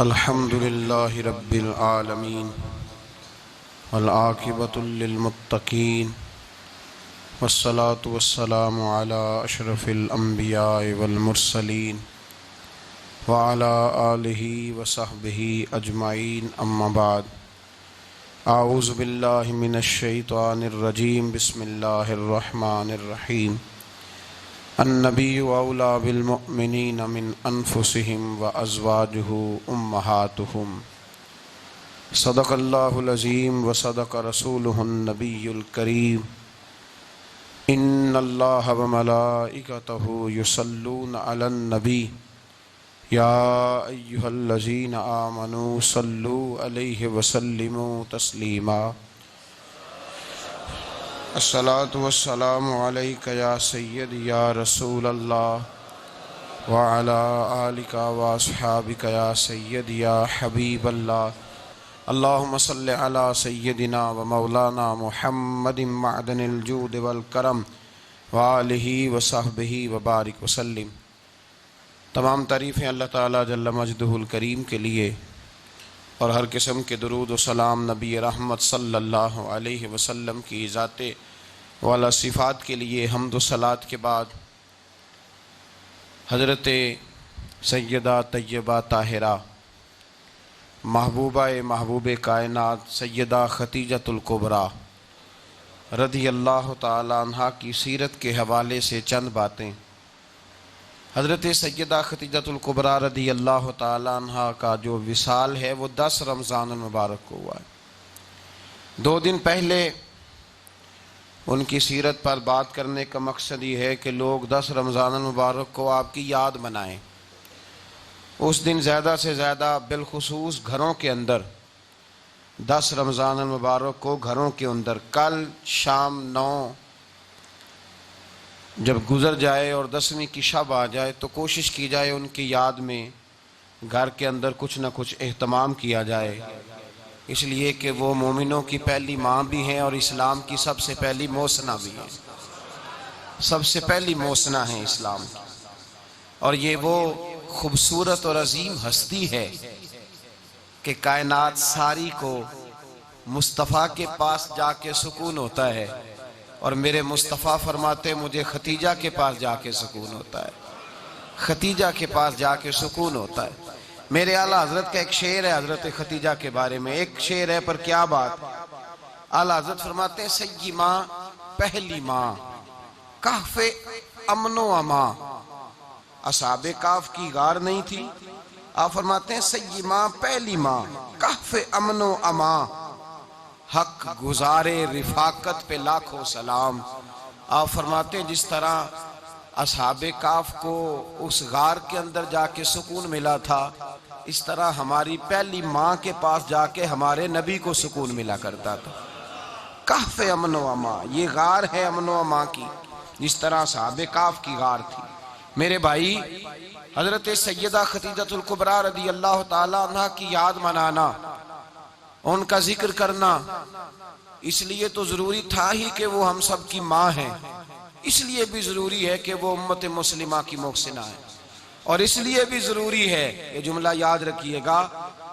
अल्हम्दुलिल्लाहि रब्बिल आलमीन वल आक़िबतु लिल मुत्तक़ीन वस्सलातु वस्सलामु अला अशरफिल अंबिया वल मुरसलीन व अला आलिहि व सहबिहि अजमाइन अम्मा बाद। आऊज़ु बिल्लाहि मिनश शैतानिर रजीम बिस्मिल्लाहिर रहमानिर रहीम। अन्नबिय्यु औला बिल मुअ्मिनीना मिन अनफुसिहिम व अज़वाजुहु उम्महातुहुम। सदक़ल्लाहुल अज़ीम व सदक़ रसूलुहुन नबियुल करीम। इन्नल्लाह व मलाइकतहु युसल्लूना अलन नबी या अय्युहल्लज़ीना आमनू सल्लू अलैहि व सल्लिमू तस्लीमा। अस्सलातु वस्सलामु अलैका या सय्यदी या रसूल अल्लाह व अला आलिका व अस्हाबिका या सय्यदी या हबीब अल्लाह। अल्लाहुम्मा सल्लि अला सय्यदिना व मौलाना मुहम्मदिन मअदनिल जूद वल करम व आलिहि व सहबिहि व बारिक वसल्लिम। तमाम तारीफ़ें अल्लाह ताला जल्ल मजदुहुल करीम के लिए और हर किस्म के दुरूद व सलाम नबी रहमत सल्लल्लाहु अलैहि वसल्लम की ज़ाते वाला सिफ़ात के लिए हम्द व सलात के बाद हज़रत सैयदा तय्यबा ताहिरा महबूबा महबूब कायनात सैयदा खतीजतुल कुबरा रज़ी अल्लाह ताला अन्हा की सीरत के हवाले से चंद बातें। हज़रत सैयदा खतीजतुल कुबरा रज़ी अल्लाह ताला अन्हा का जो विसाल है वो 10 रमज़ान मुबारक को हुआ है। 2 दिन पहले उनकी सीरत पर बात करने का मकसद ये है कि लोग 10 रमज़ान मुबारक को आपकी याद मनाएं। उस दिन ज़्यादा से ज़्यादा बिलखुसूस घरों के अंदर 10 रमज़ान मुबारक को घरों के अंदर कल शाम 9 जब गुज़र जाए और 10वीं की शब आ जाए तो कोशिश की जाए उनकी याद में घर के अंदर कुछ न कुछ एहतमाम किया जाए, इसलिए कि वो मोमिनों की पहली माँ भी हैं और इस्लाम की सबसे पहली मोसना भी है। सबसे पहली मोसना है इस्लाम की, और ये वो खूबसूरत और अजीम हस्ती है कि कायनात सारी को मुस्तफ़ा के पास जाके सुकून होता है, और मेरे मुस्तफ़ा फरमाते मुझे खतीजा के पास जाके सुकून होता है। खतीजा के पास जाके सुकून होता है। मेरे आला हजरत का एक शेर है हजरत खतीजा के बारे में, एक शेर है पर क्या बात। आला हजरत फरमाते हैं सय्यी माँ पहली माँ काफ़े अमनो अमा। असहाबे काफ की गार नहीं थी, आप फरमाते हैं सय्यी माँ पहली माँ काफ़े अमनो अमा। हक गुजारे रिफाकत पे लाखों सलाम। आप फरमाते हैं जिस तरह असहाबे काफ को उस गार के अंदर जाके सुकून मिला था, इस तरह हमारी पहली माँ के पास जाके हमारे नबी को सुकून मिला करता था। काफ़े अमन व अमा, ये गार है अमन व अमा की, जिस तरह असहाबे काफ की गार थी। मेरे भाई हजरत सैयदा खतीजतुल कुबरा रज़ी अल्लाह ताला अन्हा की याद मनाना, उनका जिक्र करना, इसलिए तो ज़रूरी था ही कि वो हम सब की माँ है, इसलिए भी ज़रूरी है कि वो उम्मत मुस्लिमा की मोहसिना है, और इसलिए भी ज़रूरी है, ये जुमला याद रखिएगा,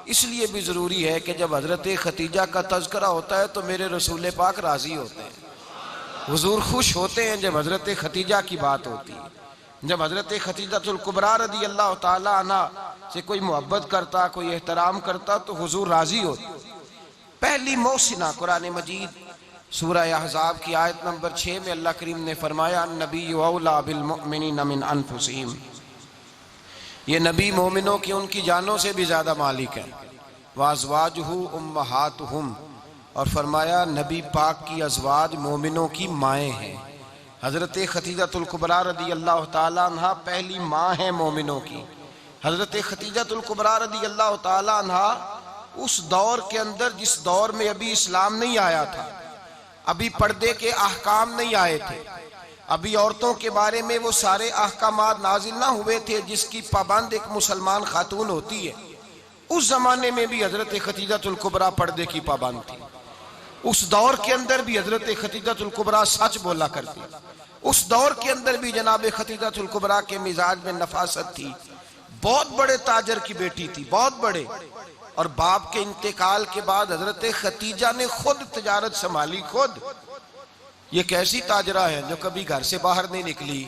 इसलिए भी ज़रूरी है कि जब हज़रत खतीजा का तज़किरा होता है तो मेरे रसूल पाक राज़ी होते हैं, हुज़ूर खुश होते हैं जब हज़रत खतीजा की बात होती है। जब हज़रत खतीजतुल कुबरा रज़ी अल्लाह ताला अन्हा से कोई मोहब्बत करता, कोई एहतराम करता तो हुज़ूर राज़ी होते। पहली मोहसिना कुरान मजीद सूरह अहज़ाब की आयत नंबर 6 में अल्लाह करीम ने फरमाया अन्नबिय्यु औला बिल मुअ्मिनीना मिन अनफुसिहिम। ये नबी मोमिनों की उनकी जानों से भी ज़्यादा मालिक है। व अज़वाजुहु उम्महातुहुम, और फरमाया नबी पाक की अज़वाज मोमिनों की माएँ हैं। हज़रत खतीजतुल कुबरा रज़ी अल्लाह ताला अन्हा पहली माँ है मोमिनों की। हज़रत खतीजतुल कुबरा रज़ी अल्लाह ताला अन्हा उस दौर के अंदर जिस दौर में अभी इस्लाम नहीं आया था, अभी पर्दे के अहकाम नहीं आए थे, अभी औरतों के बारे में वो सारे अहकामात नाजिल ना हुए थे जिसकी पाबंद एक मुसलमान खातून होती है। उस जमाने में भी हजरत खतीजतुल कुबरा पर्दे की पाबंद थी। उस दौर के अंदर भी हजरत खतीजतुल कुबरा सच बोला करती। उस दौर के अंदर भी जनाब खतीजतुल कुबरा के मिजाज में नफासत थी, बहुत बड़े ताजर की बेटी थी, बहुत बड़े। और बाप के इंतकाल के बाद हजरत खतीजा ने खुद तिजारत संभाली, खुद। ये कैसी ताजरा है जो कभी घर से बाहर नहीं निकली?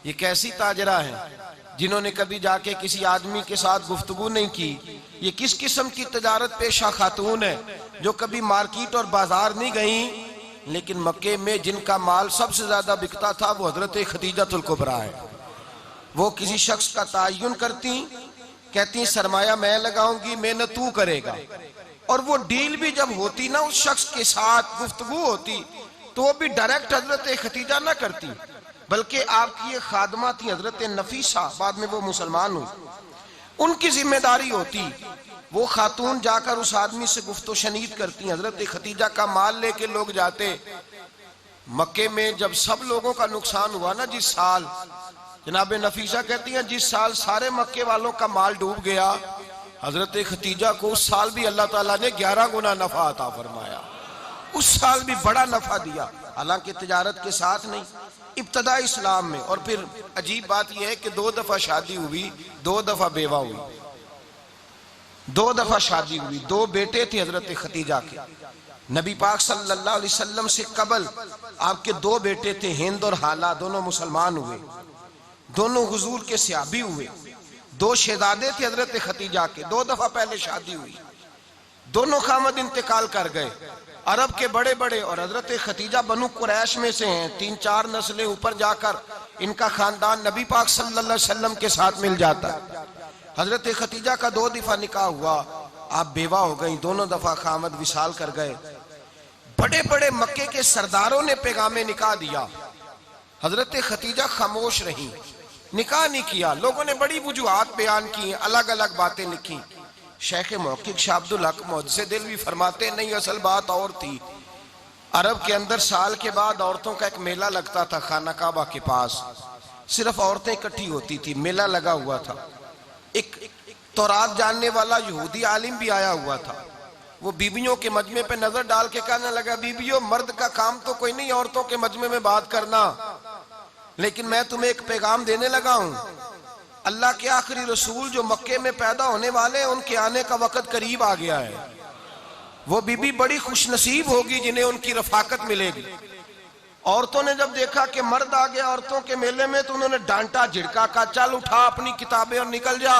ये कैसी ताजरा है जिन्होंने कभी जाके किसी आदमी के साथ गुफ्तगू नहीं की? ये किस किस्म की तिजारत पेशा खातून है जो कभी मार्केट और बाजार नहीं गई? लेकिन मक्के में जिनका माल सबसे ज्यादा बिकता था वो हजरत खतीजतुल कुबरा है। वो किसी शख्स का तायुन करती, कहती सरमाया मैं लगाऊंगी, मेहनत तू करेगा। और वो डील भी जब होती ना, उस शख्स के साथ गुफ्तगू होती, तो वो भी डायरेक्ट हजरत खतीजा ना करती, बल्कि आपकी ये खादमा थी हजरत नफीसा, बाद में वो मुसलमान हुई, उनकी जिम्मेदारी होती। वो खातून जाकर उस आदमी से गुफ्तो शनीद करती। हजरत खतीजा का माल लेके लोग जाते मक्के में। जब सब लोगों का नुकसान हुआ ना जिस साल, जनाब नफीसा कहती हैं जिस साल सारे मक्के वालों का माल डूब गया, हजरत खतीजा को उस साल भी अल्लाह ताला ने 11 गुना नफा अता फरमाया। उस साल भी बड़ा नफा दिया, हालांकि तिजारत के साथ नहीं, इब्तदा इस्लाम में। और फिर अजीब बात यह है कि 2 दफा शादी हुई, 2 दफा बेवा हुई, 2 दफा शादी हुई। 2 बेटे थे हजरत खतीजा के। नबी पाक सल्लल्लाहु अलैहि वसल्लम से कबल आपके 2 बेटे थे, हिंद और हाला, दोनों मुसलमान हुए, दोनों हुजूर के सहाबी हुए। 2 शहजादे थे हजरत खतीजा के, 2 दफा पहले शादी हुई, दोनों खामद इंतकाल कर गए, अरब के बड़े बड़े। और हजरत खतीजा बनु कुरैश में से हैं, 3-4 नस्लें ऊपर जाकर इनका खानदान नबी पाक सल्लल्लाहु अलैहि वसल्लम के साथ मिल जाता है। हजरत खतीजा का 2 दफा निकाह हुआ, आप बेवा हो गई, दोनों दफा खामद विसाल कर गए। बड़े बड़े मक्के के सरदारों ने पैगामे निकाह दिया, हजरत खतीजा खामोश रही, निकाह नहीं किया। लोगों ने बड़ी वजूहात बयान की, अलग अलग बातें लिखी। शेख मुहक्किक शाह अब्दुल हक मुहद्दिस दिल्वी फरमाते नहीं, असल बात और थी। अरब के अंदर साल के बाद औरतों का एक मेला लगता था खाना काबा के पास, सिर्फ औरतें इकट्ठी होती थी, मेला लगा हुआ था। एक तौरात जानने वाला यहूदी आलिम भी आया हुआ था। वो बीबियों के मजमे पे नजर डाल के कहने लगा, बीबियों मर्द का काम तो कोई नहीं औरतों के मजमे में बात करना, लेकिन मैं तुम्हें एक पैगाम देने लगा हूं। अल्लाह के आखिरी रसूल जो मक्के में पैदा होने वाले, उनके आने का वक्त करीब आ गया है। वो बीबी बड़ी खुशनसीब होगी जिन्हें उनकी रफाकत मिलेगी। औरतों ने जब देखा कि मर्द आ गया औरतों के मेले में, तो उन्होंने डांटा, झिड़का, का चल उठा अपनी किताबें और निकल जा।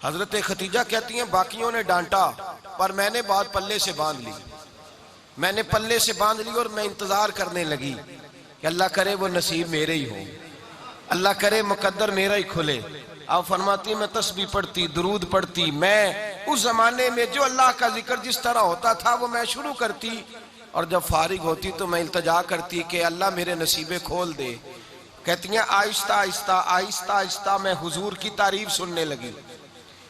हजरत खतीजा कहती हैं बाकियों ने डांटा, पर मैंने बात पल्ले से बांध ली, मैंने पल्ले से बांध ली और मैं इंतजार करने लगी कि अल्लाह करे वो नसीब मेरे ही हो, अल्लाह करे मुकद्दर मेरा ही खुले। आप फरमाती मैं तस्बीह पढ़ती, दुरूद पढ़ती, मैं उस जमाने में जो अल्लाह का जिक्र जिस तरह होता था वो मैं शुरू करती, और जब फारिग होती तो मैं इल्तजा करती कि अल्लाह मेरे नसीबे खोल दे। कहती हैं आहिस्ता आहिस्ता आहिस्ता आहिस्ता मैं हुजूर की तारीफ सुनने लगी,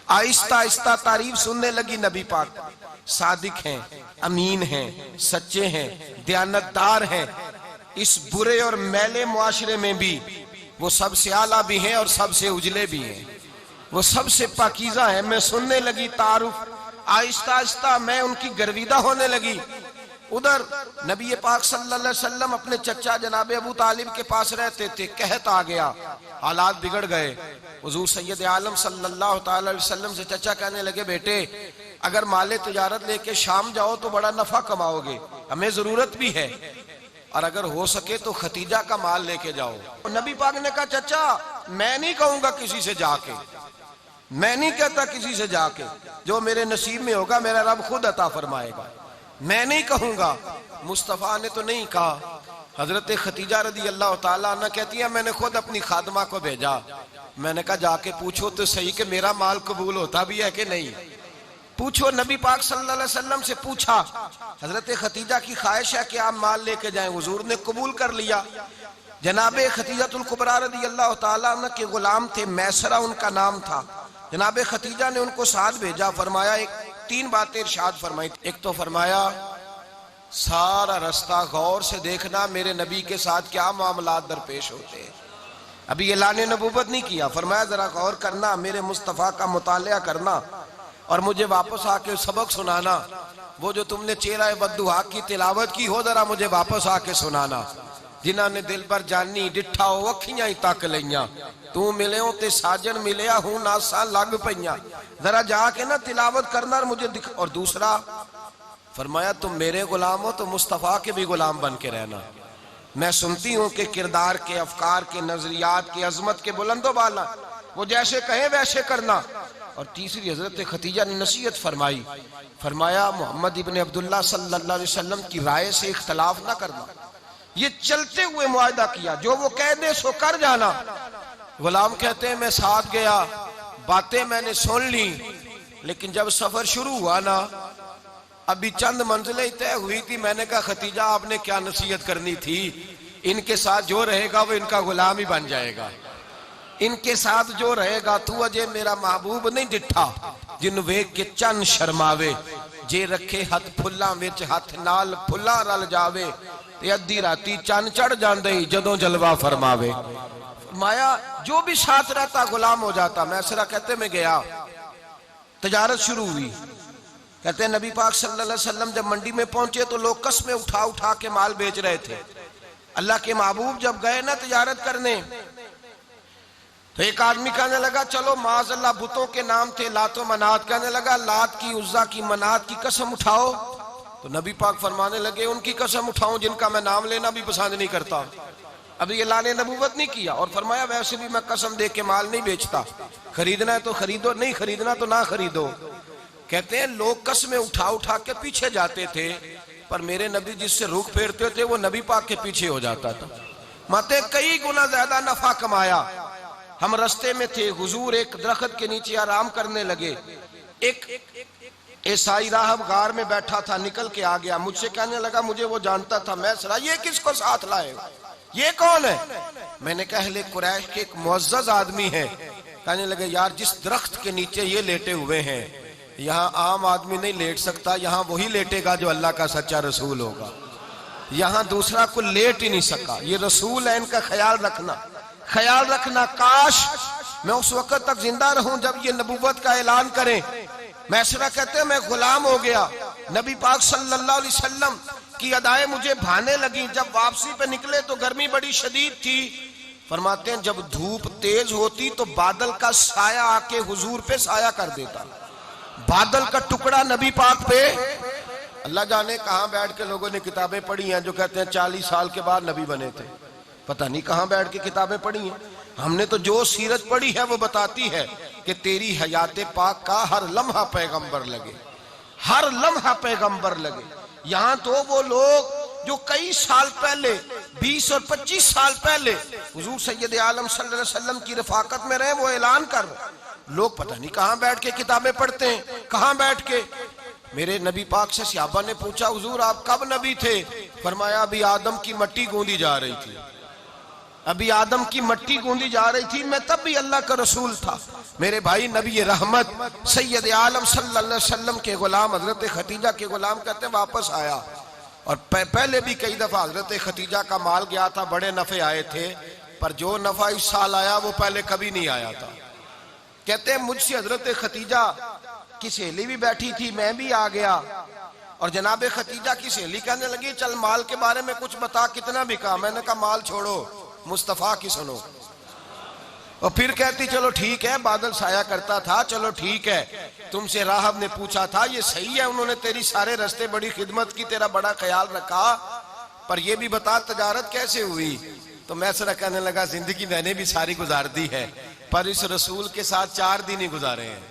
आहिस्ता आहिस्ता तारीफ सुनने लगी। नबी पाक सादिक हैं, अमीन हैं, सच्चे हैं, दयानतदार हैं। इस बुरे और मैले मुआशरे में भी वो सबसे आला भी हैं और सबसे उजले भी हैं, वो सबसे पाकीज़ा है। मैं सुनने लगी तारुफ, आहिस्ता आहिस्ता मैं उनकी गर्विदा होने लगी। उधर नबी पाक सल्लल्लाहु अलैहि वसल्लम अपने चचा जनाब अबू तालिब के पास रहते थे, कहत आ गया, हालात बिगड़ गए। हुजूर सैयद आलम सल्लल्लाहु ताला अलैहि वसल्लम से चचा कहने लगे, बेटे अगर माले तिजारत लेके शाम जाओ तो बड़ा नफा कमाओगे, हमें जरूरत भी है, और अगर हो सके तो खतीजा का माल लेके जाओ। और नबी पाक ने कहा, चचा मैं नहीं कहूंगा किसी से जाके, मैं नहीं कहता किसी से जाके, जो मेरे नसीब में होगा मेरा रब खुद अता फरमाएगा, मैं नहीं कहूंगा। मुस्तफा ने तो नहीं कहा। हजरत खतीजा रदी अल्लाह ताला अन्हा कहती है मैंने खुद अपनी खादमा को भेजा, मैंने कहा जाके पूछो तो सही कि मेरा माल कबूल होता भी है कि नहीं, पूछो। नबी पाक सल्लल्लाहु अलैहि वसल्लम से पूछा। हजरत खतीजा की ख्वाहिश है कि आप माल लेके जाएं, हुजूर ने कबूल कर लिया। जनाबे खतीजतुल कुबरा रदी अल्लाह ताला अन्हा के गुलाम थे, मैसरा उनका नाम था। जनाबे खतीजा ने उनको साथ भेजा, फरमाया 3 बातें इरशाद फरमाई। एक तो फरमाया सारा रास्ता गौर से देखना मेरे नबी के साथ क्या मामलात दरपेश होते हैं। अभी ऐलान नबूवत नहीं किया, फरमाया जरा गौर करना, मेरे मुस्तफ़ा का मुतालिया करना और मुझे वापस आके सबक सुनाना। वो जो तुमने चेहरा बद्दुहा की तिलावत की हो, जरा मुझे वापस आके सुनाना। जिन्होंने दिल पर जानी डिठा हो अखियां ही तक लिया, तू मिले हो ते साजन मिलिया हूं नासा लग पईया, जरा जाके ना तिलावत करना और मुझे दिख। और दूसरा फरमाया तुम मेरे गुलाम हो तो मुस्तफ़ा के भी गुलाम बन के रहना। मैं सुनती हूँ कि किरदार के, अफकार के, नजरियात के, अजमत के बुलंदो बाला, वो जैसे कहे वैसे करना। और तीसरी हजरत खतीजा ने नसीहत फरमाई, फरमाया मोहम्मद इब्ने अब्दुल्ला सल्लल्लाहु अलैहि वसल्लम की राय से इख्तलाफ ना करना। ये चलते हुए मुआहदा किया, जो वो कह दे सो कर जाना। गुलाम कहते हैं मैं साथ गया, बातें मैंने सुन ली, लेकिन जब सफर शुरू हुआ ना, अभी चंद मंजिलें तय हुई थी, मैंने कहा खतीजा आपने क्या नसीहत करनी थी, इनके साथ जो रहेगा वो इनका गुलाम ही बन जाएगा, इनके साथ जो रहेगा। तू अजय मेरा महबूब नहीं डिठा जिन वेख के चन शर्मावे, जे रखे हथ फुल्लां विच हथ नाल फुल्लां रल जावे, ते अद्धी राती चन चढ़ जांदे जदों जलवा फरमावे। माया जो भी साथ रहता गुलाम हो जाता। मैसरा कहते मैं गया, तजारत शुरू हुई। कहते हैं नबी पाक सल्लल्लाहु अलैहि वसल्लम जब मंडी में पहुंचे तो लोग कस्में उठा उठा के माल बेच रहे थे। अल्लाह के महबूब जब गए ना तजारत करने, तो एक आदमी कहने लगा चलो माज़अल्लाह बुतों के नाम थे लात व मनात, कहने लगा लात की, उज़्ज़ा की, मनात की कसम उठाओ। तो नबी पाक फरमाने लगे उनकी कसम उठाऊं जिनका मैं नाम लेना भी पसंद नहीं करता। अभी अल्लाह ने नबूवत नहीं किया। और फरमाया वैसे भी मैं कसम दे के माल नहीं बेचता, खरीदना है तो खरीदो, नहीं खरीदना तो ना खरीदो। कहते हैं लोग कसमें उठा उठा के पीछे जाते थे, पर मेरे नबी जिससे रुख फेरते थे वो नबी पाक के पीछे हो जाता था। माते कई गुना ज्यादा नफा कमाया। हम रास्ते में थे, हुजूर एक दरख्त के नीचे आराम करने लगे। एक ईसाई राहब गार में बैठा था, निकल के आ गया, मुझसे कहने लगा मुझे वो जानता था। मैं सरा ये किसको साथ लाए, ये कौन है? मैंने कहा अहले कुरैश के एक मुअज़्ज़ज़ आदमी है। कहने लगे यार जिस दरख्त के नीचे ये लेटे हुए हैं, यहाँ आम आदमी नहीं लेट सकता, यहाँ वही लेटेगा जो अल्लाह का सच्चा रसूल होगा, यहाँ दूसरा कोई लेट ही नहीं सका। ये रसूल है, इनका ख्याल रखना, ख्याल रखना। काश मैं उस वक्त तक जिंदा रहूं जब ये नबूवत का ऐलान करें। मैसरा कहते हैं मैं गुलाम हो गया। नबी पाक सल्लल्लाहु अलैहि वसल्लम की अदाएं मुझे भाने लगी। जब वापसी पे निकले तो गर्मी बड़ी शदीद थी। फरमाते हैं जब धूप तेज होती तो बादल का साया आके हुजूर पे साया कर देता, बादल का टुकड़ा नबी पाक पे। अल्लाह जाने कहां बैठ के लोगों ने किताबें पढ़ी हैं जो कहते हैं 40 साल के बाद नबी बने थे। पता नहीं कहां बैठ के किताबें पढ़ी हैं। हमने तो जो सीरत पढ़ी है वो बताती है कि तेरी हयाते पाक का हर लम्हा पैगंबर लगे, हर लम्हा पैगंबर लगे। यहाँ तो वो लोग जो कई साल पहले, 20 और 25 साल पहले हुजूर सैयद आलम सल्लल्लाहु अलैहि वसल्लम की रफाकत में रहे, वो ऐलान कर रहे। लोग पता नहीं कहां बैठ के किताबें पढ़ते हैं, कहां बैठ के। मेरे नबी पाक से सहाबा ने पूछा हुजूर आप कब नबी थे? फरमाया अभी आदम की मट्टी गूंदी जा रही थी, अभी आदम की मट्टी गूंदी जा रही थी, मैं तब भी अल्लाह का रसूल था। मेरे भाई नबी रहमत सैयद आलम सल्लल्लाहु अलैहि वसल्लम के गुलाम हजरत खतीजा के गुलाम कहते वापस आया। और पहले भी कई दफा हजरत खतीजा का माल गया था, बड़े नफे आए थे, पर जो नफा इस साल आया वो पहले कभी नहीं आया था। कहते हैं मुझसे हजरत खतीजा की सहेली भी बैठी थी, मैं भी आ गया। और जनाब खतीजा की सहेली कहने लगी चल माल के बारे में कुछ बता, कितना बिका? मैंने कहा माल छोड़ो, मुस्तफा की सुनो। और फिर कहती चलो ठीक है, बादल साया करता था, चलो ठीक है। तुमसे राहब ने पूछा था, ये सही है, उन्होंने तेरी सारे रास्ते बड़ी खिदमत की, तेरा बड़ा ख्याल रखा, पर ये भी बता तजारत कैसे हुई? तो मैं सरा कहने लगा जिंदगी मैंने भी सारी गुजार दी है, पर इस रसूल के साथ 4 दिन ही गुजारे हैं।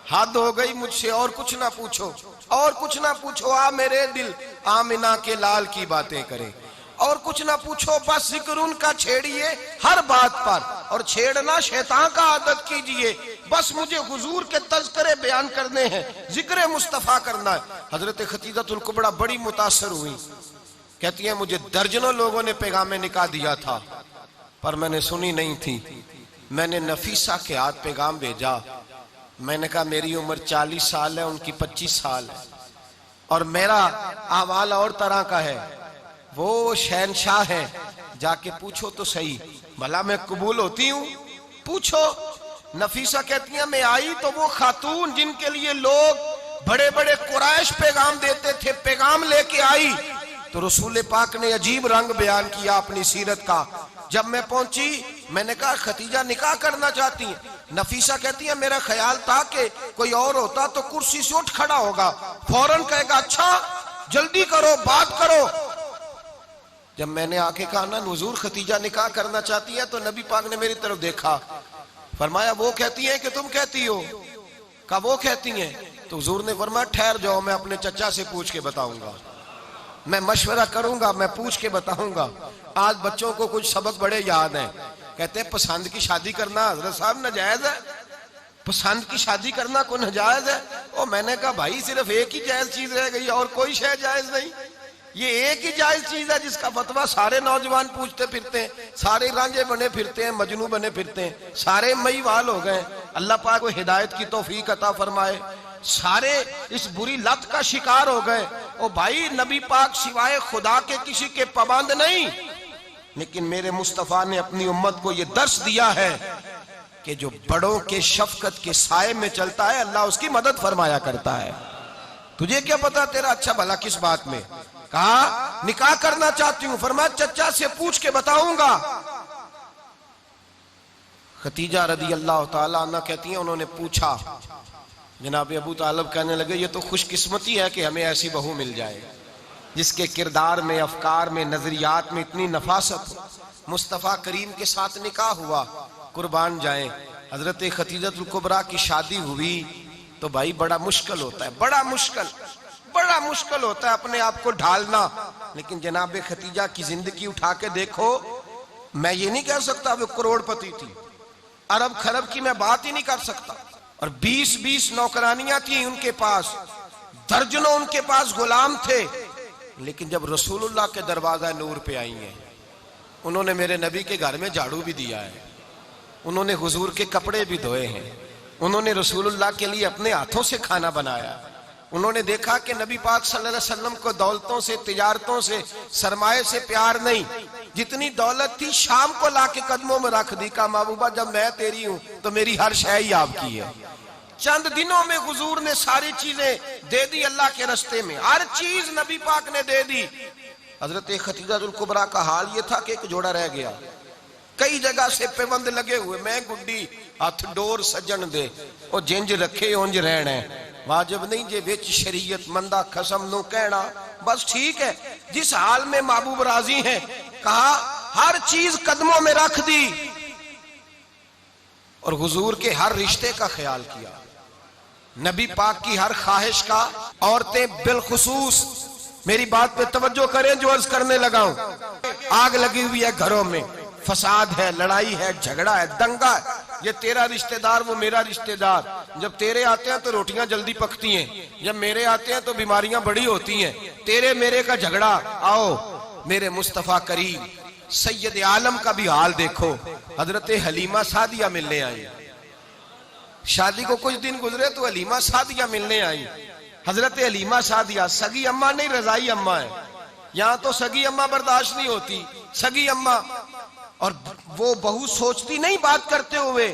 हद हो गई मुझसे, और कुछ ना पूछो, और कुछ ना पूछो। आ मेरे दिल आमिना के लाल की बातें करें, और कुछ ना पूछो, बस जिक्र उनका छेड़िए हर बात पर, और छेड़ना शैतान का आदत कीजिए। बस मुझे हुजूर के तज़किरे बयान करने हैं, जिक्र मुस्तफा करना है। हजरत खतीजतुल कुबरा बड़ी मुतासर हुई। कहती है मुझे दर्जनों लोगों ने पैगामे निकाल दिया था, पर मैंने सुनी नहीं थी। मैंने नफीसा के हाथ पैगाम भेजा। मैंने कहा मेरी उम्र 40 साल है, उनकी 25 साल है, और मेरा अहवाल और तरह का है। वो शहनशाह है, जाके पूछो तो सही, भला मैं कबूल होती हूँ? पूछो। नफीसा कहती है मैं आई तो वो खातून जिनके लिए लोग बड़े बड़े कुरैश पैगाम देते थे, पैगाम लेके आई तो रसूल पाक ने अजीब रंग बयान किया अपनी सीरत का। जब मैं पहुंची, मैंने कहा खतीजा निकाह करना चाहती हैं? नफीसा कहती है मेरा ख्याल था कि कोई और होता तो कुर्सी से उठ खड़ा होगा, फौरन कहेगा अच्छा जल्दी करो, बात करो। जब मैंने आके कहा ना हुजूर खतीजा निकाह करना चाहती है, तो नबी पाक ने मेरी तरफ देखा, फरमाया वो कहती है कि तुम कहती हो? कहा वो कहती हैं। तो हुजूर ने फरमाया ठहर जाओ, मैं अपने चचा से पूछ के बताऊंगा, मैं मशवरा करूंगा, मैं पूछ के बताऊंगा। आज बच्चों को कुछ सबक बड़े याद हैं। कहते हैं पसंद की शादी करना हजरत साहब नाजायज है, पसंद की शादी करना को नाजायज है। और मैंने कहा भाई सिर्फ एक ही जायज चीज रह गई, और कोई शय जायज नहीं। ये एक ही जायज चीज है जिसका फतवा सारे नौजवान पूछते फिरते हैं, सारे रांझे बने फिरते हैं, मजनू बने फिरते हैं, सारे मईवाल हो गए। अल्लाह पाक को हिदायत की तौफीक अता फरमाए। सारे इस बुरी लत का शिकार हो गए। ओ भाई नबी पाक सिवाय खुदा के किसी के पाबंद नहीं, लेकिन मेरे मुस्तफा ने अपनी उम्मत को यह दर्श दिया है कि जो बड़ों के शफकत के साए में चलता है अल्लाह उसकी मदद फरमाया करता है। तुझे क्या पता तेरा अच्छा भला किस बात में? कहा निकाह करना चाहती हूं, फरमाया चचा से पूछ के बताऊंगा। खतीजा रदी अल्लाह ताला अन्हा कहती हैं उन्होंने पूछा, जनाब अबू तालिब कहने लगे ये तो खुशकिस्मती है कि हमें ऐसी बहू मिल जाए जिसके किरदार में, अफकार में, नजरियात में इतनी नफासत हो। मुस्तफ़ा करीम के साथ निकाह हुआ, कुर्बान जाए। हजरत खतीजतुल कुबरा की शादी हुई तो भाई बड़ा मुश्किल होता है, बड़ा मुश्किल होता है अपने आप को ढालना। लेकिन जनाब खतीजा की जिंदगी उठा के देखो, मैं ये नहीं कह सकता वो करोड़पति थी, अरब खरब की मैं बात ही नहीं कर सकता। और 20-20 नौकरानियां थी उनके पास, दर्जनों उनके पास गुलाम थे। लेकिन जब रसूलुल्लाह के दरवाजा नूर पे आई हैं, उन्होंने मेरे नबी के घर में झाड़ू भी दिया है, उन्होंने हुजूर के कपड़े भी धोए हैं, उन्होंने रसूलुल्लाह के लिए अपने हाथों से खाना बनाया। उन्होंने देखा कि नबी पाक सल्लल्लाहु अलैहि वसल्लम को दौलतों से, तिजारतों से, सरमाए से प्यार नहीं, जितनी दौलत थी शाम को लाके कदमों में रख दी। का महबूबा जब मैं तेरी हूं तो मेरी हर शय ही आपकी है। चंद दिनों में हुजूर ने सारी चीजें दे दी अल्लाह के रास्ते में, हर चीज नबी पाक ने दे दी। हजरत खतीजतुल कुबरा का हाल ये था कि एक जोड़ा रह गया, कई जगह से पेबंद लगे हुए, मैं गुड्डी हथ डोर सजन दे और जिंज रखे उंज रहना वाजिब नहीं जे विच शरीयत मंदा खसम नु कहना। बस ठीक है, जिस हाल में महबूब राजी हैं, कहा हर चीज कदमों में रख दी और हुजूर के हर रिश्ते का ख्याल किया, नबी पाक की हर ख्वाहिश का। औरतें बिलखुसूस मेरी बात पे तवज्जो करें जो अर्ज करने लगा हूं। आग लगी हुई है घरों में, फसाद है, लड़ाई है, झगड़ा है, दंगा है, ये तेरा रिश्तेदार वो मेरा रिश्तेदार। जब तेरे आते हैं तो रोटियां जल्दी पकती हैं, जब मेरे आते हैं तो बीमारियां बड़ी होती हैं, तेरे मेरे का झगड़ा। आओ मेरे मुस्तफा करीम सैयद आलम का भी हाल देखो। हजरत हलीमा सादिया मिलने आई, शादी को कुछ दिन गुजरे तो हलीमा सादिया मिलने आई। हजरत हलीमा सादिया सगी अम्मा नहीं, रजाई अम्मा है। यहां तो सगी अम्मा बर्दाश्त नहीं होती, सगी अम्मा। और वो बहू सोचती नहीं, बात करते हुए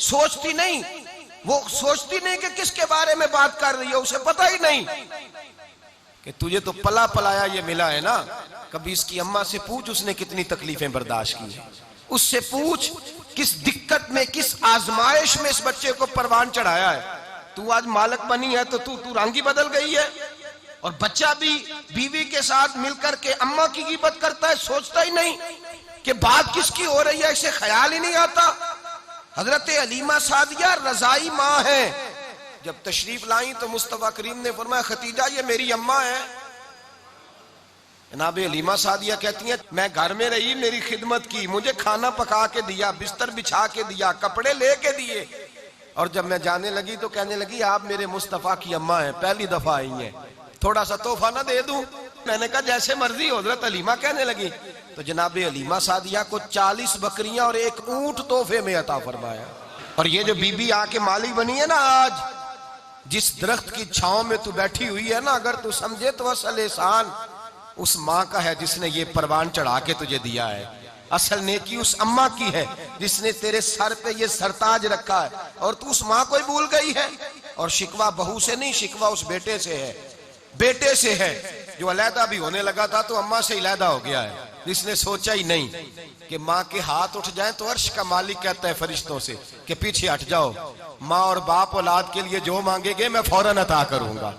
सोचती नहीं, वो सोचती नहीं कि किसके बारे में बात कर रही है, उसे पता ही नहीं कि तुझे तो पला पलाया ये मिला है ना। कभी इसकी अम्मा से पूछ उसने कितनी तकलीफें बर्दाश्त की है, उससे पूछ किस दिक्कत में, किस आजमाइश में इस बच्चे को परवान चढ़ाया है। तू आज मालक बनी है तो तू रंग ही बदल गई है। और बच्चा भी बीवी के साथ मिलकर के अम्मा की गिबत करता है, सोचता ही नहीं कि बात किसकी हो रही है, इसे ख्याल ही नहीं आता। हजरत हलीमा सादिया रजाई माँ है। जब तशरीफ लाई तो मुस्तफा करीम ने फरमाया खतीजा ये मेरी अम्मा है। जनाब हलीमा सादिया कहती हैं मैं घर में रही, मेरी खिदमत की, मुझे खाना पका के दिया, बिस्तर बिछा के दिया, कपड़े लेके दिए। और जब मैं जाने लगी तो कहने लगी आप मेरे मुस्तफा की अम्मा हैं, पहली दफा आई हैं, थोड़ा सा तोहफा ना दे दूं? मैंने कहा जैसे मर्जी हो। हजरत हलीमा कहने लगी तो जनाब हलीमा सादिया को 40 बकरियां और एक ऊंट तोहफे में अता फरमाया। और ये जो बीबी आके माली बनी है ना, आज जिस दरख्त की छांव में तू बैठी हुई है ना, अगर तू समझे तो असल एहसान उस माँ का है जिसने ये परवान चढ़ा के तुझे दिया है। असल नेकी उस अम्मा की है जिसने तेरे सर पे ये सरताज रखा है, और तू उस माँ को ही भूल गई है। और शिकवा बहू से नहीं, शिकवा उस बेटे से है, बेटे से है। जो अलहदा भी होने लगा था तो अम्मा से अलहदा हो गया है। इसने सोचा ही नहीं कि माँ के हाथ उठ जाएं तो अर्श का मालिक कहता है फरिश्तों से कि पीछे हट जाओ, माँ और बाप औलाद के लिए जो मांगेंगे मैं फौरन अता करूंगा,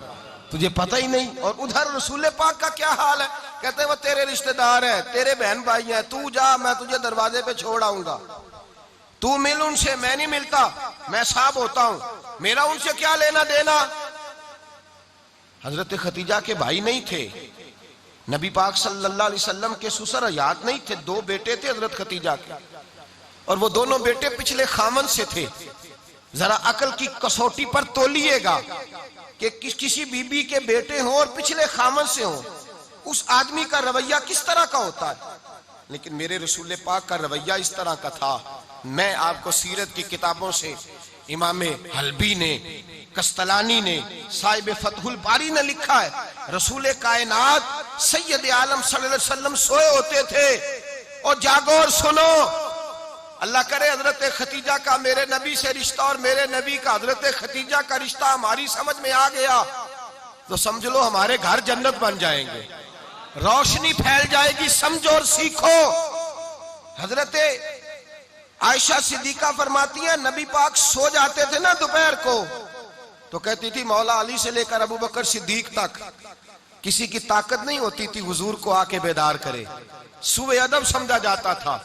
तुझे पता ही नहीं। और उधर रसूल पाक का क्या हाल है, कहते हैं वो तेरे रिश्तेदार है, तेरे बहन भाई हैं, तू जा, मैं तुझे दरवाजे पे छोड़ आऊंगा, तू मिल उनसे, मैं नहीं मिलता, मैं साहब होता हूं, मेरा उनसे क्या लेना देना। हजरत खतीजा के भाई नहीं थे, नबी पाक सल्लल्लाहु अलैहि वसल्लम के ससुर हयात नहीं थे, दो बेटे थे हजरत खतीजा के, और वो दोनों बेटे पिछले खामन से थे। जरा अकल की कसौटी पर तोलिएगा कि किसी बीबी के बेटे हों और पिछले खामन से हों, उस आदमी का रवैया किस तरह का होता है। लेकिन मेरे रसूल पाक का रवैया इस तरह का था। मैं आपको सीरत की किताबों से, इमाम हल्बी ने, कस्तलानी ने, साहिब फतहुल बारी ने लिखा है, रसूल कायनात सैयद आलम सल्लल्लाहु अलैहि वसल्लम सोए होते थे और जागो और सुनो, अल्लाह करे हजरत खतीजा का मेरे नबी से रिश्ता और मेरे नबी का हजरत खतीजा का रिश्ता हमारी समझ में आ गया तो समझ लो हमारे घर जन्नत बन जाएंगे, रोशनी फैल जाएगी, समझो और सीखो। हजरत आयशा सिद्दीका फरमाती है, नबी पाक सो जाते थे ना दोपहर को तो कहती थी मौला अली से लेकर अबू बकर सिद्दीक तक किसी की ताकत नहीं होती थी हुजूर को आके बेदार करे, सुबह अदब समझा जाता था।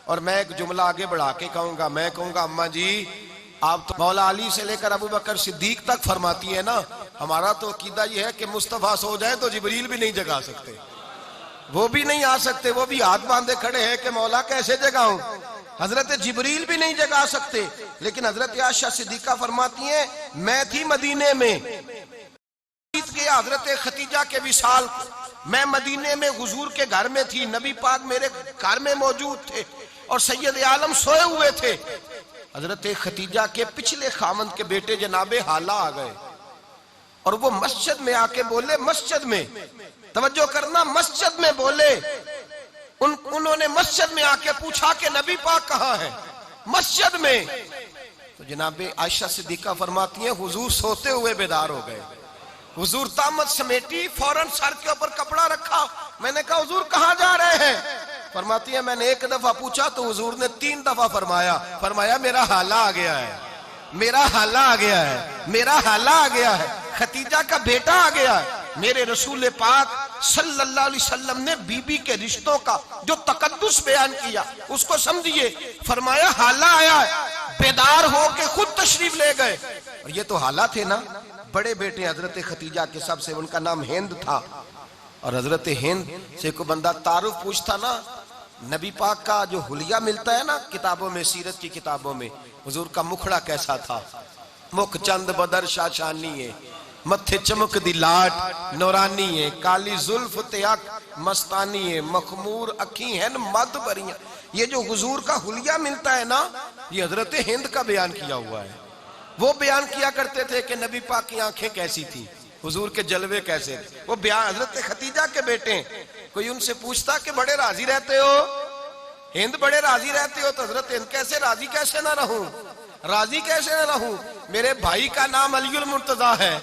और मैं एक जुमला आगे बढ़ा के कहूंगा, मैं कहूंगा अम्मा जी आप तो मौला अली से लेकर अबू बकर सिद्दीक तक फरमाती है ना, हमारा तो अकीदा ये है कि मुस्तफा सो जाए तो जिब्रील भी नहीं जगा सकते, वो भी नहीं आ सकते, वो भी हाथ बांधे खड़े हैं कि मौला कैसे जगाऊं, हजरत जिब्रील भी नहीं जगा सकते। लेकिन हजरत आयशा सिद्दीका फरमाती हैं, मैं थी मदीने में हजरत खतीजा के विसाल, मैं मदीने में हुजूर के घर में थी, नबी पाक मेरे घर में मौजूद थे और सैयद आलम सोए हुए थे। हजरत खतीजा के पिछले खामंद के बेटे जनाबे हाला आ गए और वो मस्जिद में आके बोले, मस्जिद में तवज्जो करना, मस्जिद में बोले, उन्होंने मस्जिद में आके पूछा कि नबी पाक कहाँ है, मस्जिद में। तो जनाबे आयशा सिद्दीका फरमाती हैं, हुजूर सोते हुए बेदार हो गए, हुजूर तामत समेटी, फौरन सर के ऊपर कपड़ा रखा, मैंने कहा हुजूर कहाँ जा रहे हैं। फरमाती है मैंने एक दफा पूछा तो हुजूर ने 3 दफा फरमाया मेरा हाला आ गया है, मेरा हाला आ गया है, मेरा हाला आ गया है, खतीजा का बेटा आ गया है। मेरे रसूल पाक सल्लल्लाहु अलैहि वसल्लम ने बीबी के रिश्तों का जो तकद्दुस बयान किया उसको समझिए, फरमाया हाला आया है, बेदार होके खुद तशरीफ ले गए। और ये तो हाला थे ना, बड़े बेटे हजरत खतीजा के सबसे, उनका नाम हिंद था। और हजरत हिंद से को बंदा तारुफ पूछता ना, नबी पाक का जो हुलिया मिलता है ना किताबों में, सीरत की किताबों में, हुजूर का मुखड़ा कैसा था, मुख चंद बदर शाशानी है, मत्थे चमक दी लाट नौरानी है, काली जुल्फ ते अख मस्तानी है, मखमूर अखी है मद भरियां। ये जो हुजूर का हुलिया मिलता है ना, ये हजरत हिंद का बयान किया हुआ है। वो बयान किया करते थे कि नबी पाक की आंखें कैसी थी, हुजूर के जलवे कैसे थे। वो बयान हजरत खतीजा के बेटे, कोई उनसे पूछता कि बड़े राजी रहते हो हिंद, बड़े राजी रहते हो, तो हजरत हिंद कैसे राजी कैसे ना रहूं, राजी कैसे ना रहूं, मेरे भाई का नाम अलीउल मुर्तजा है,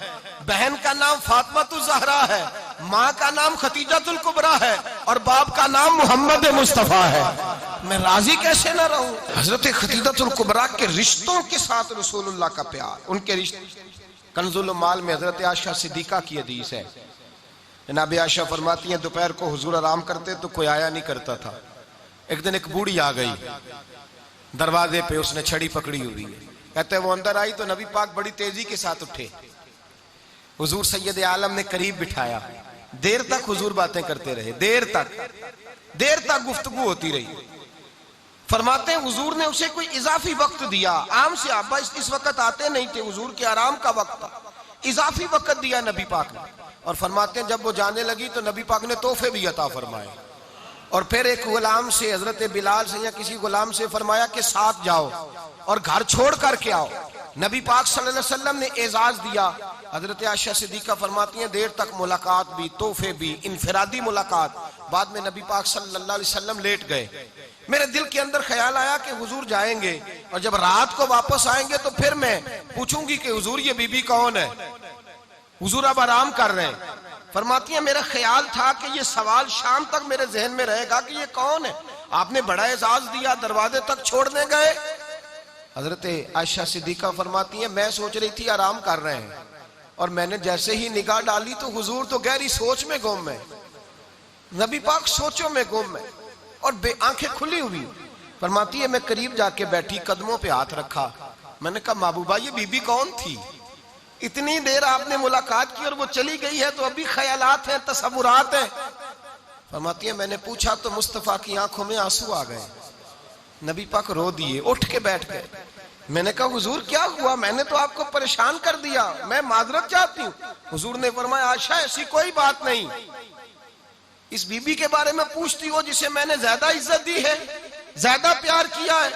बहन का नाम फातिमातुज ज़हरा है, माँ का नाम खतीजातुल कुबरा है और बाप का नाम मोहम्मद मुस्तफा है, मैं राजी कैसे ना रहूं। हजरत खतीजातुल कुबरा के रिश्तों के साथ रसूलुल्लाह का प्यार, उनके रिश्ते। कंजुल माल में हजरत आयशा सिद्दीका की हदीस है, जनाब आयशा फरमाती हैं दोपहर को हुजूर आराम करते तो कोई आया नहीं करता था। एक दिन एक बूढ़ी आ गई दरवाजे पे, उसने छड़ी पकड़ी हुई है, कहते वो अंदर आई तो नबी पाक बड़ी तेजी के साथ उठे, हुजूर सैयद आलम ने करीब बिठाया, देर तक हुजूर बातें करते रहे, देर तक गुफ्तगू होती रही। फरमाते हैं हुजूर ने उसे कोई इजाफी वक्त दिया, आम से आबा इस वक्त आते नहीं थे, हुजूर के आराम का वक्त था, इजाफी वक्त दिया नबी पाक ने। और फरमाते हैं जब वो जाने लगी तो नबी पाक ने तोहफे भी अता फरमाए। और फिर एक गुलाम से, हजरत बिलाल से या किसी गुलाम से फरमाया कि साथ जाओ और घर छोड़ करके आओ। नबी पाक सल्लल्लाहु अलैहि वसल्लम ने एजाज दिया। हजरत आयशा सिद्दीका फरमाती हैं देर तक मुलाकात भी, तोहफे भी, इनफरादी मुलाकात। बाद में नबी पाक सल्लल्लाहु अलैहि वसल्लम लेट गए। मेरे दिल के अंदर ख्याल आया कि हुजूर जाएंगे और जब रात को वापस आएंगे तो फिर मैं पूछूंगी कि हुजूर ये बीबी कौन है, हुजूर अब आराम कर रहे हैं। फरमाती है मेरा ख्याल था कि ये सवाल शाम तक मेरे जहन में रहेगा कि ये कौन है, आपने बड़ा एजाज दिया, दरवाजे तक छोड़ने गए। हजरत आयशा सिद्दीका फरमाती है मैं सोच रही थी आराम कर रहे हैं, और मैंने जैसे ही निगाह डाली तो हुजूर तो गहरी सोच में गुम है, नबी पाक सोचों में गुम है और आंखें खुली हुई। फरमाती है मैं करीब जाके बैठी, कदमों पे हाथ रखा, मैंने कहा महबूबा ये बीबी कौन थी, इतनी देर आपने मुलाकात की और वो चली गई है, तो अभी ख्यालात हैं, तसव्वुरात हैं। फरमाती है मैंने पूछा तो मुस्तफा की आंखों में आंसू आ गए, नबी पाक रो दिए, उठ के बैठ गए। मैंने कहा हुजूर क्या हुआ, मैंने तो आपको परेशान कर दिया, मैं माजरत चाहती हूँ। हुजूर ने फरमाया आयशा ऐसी कोई बात नहीं, इस बीबी के बारे में पूछती हो जिसे मैंने ज्यादा इज्जत दी है, ज्यादा प्यार किया है,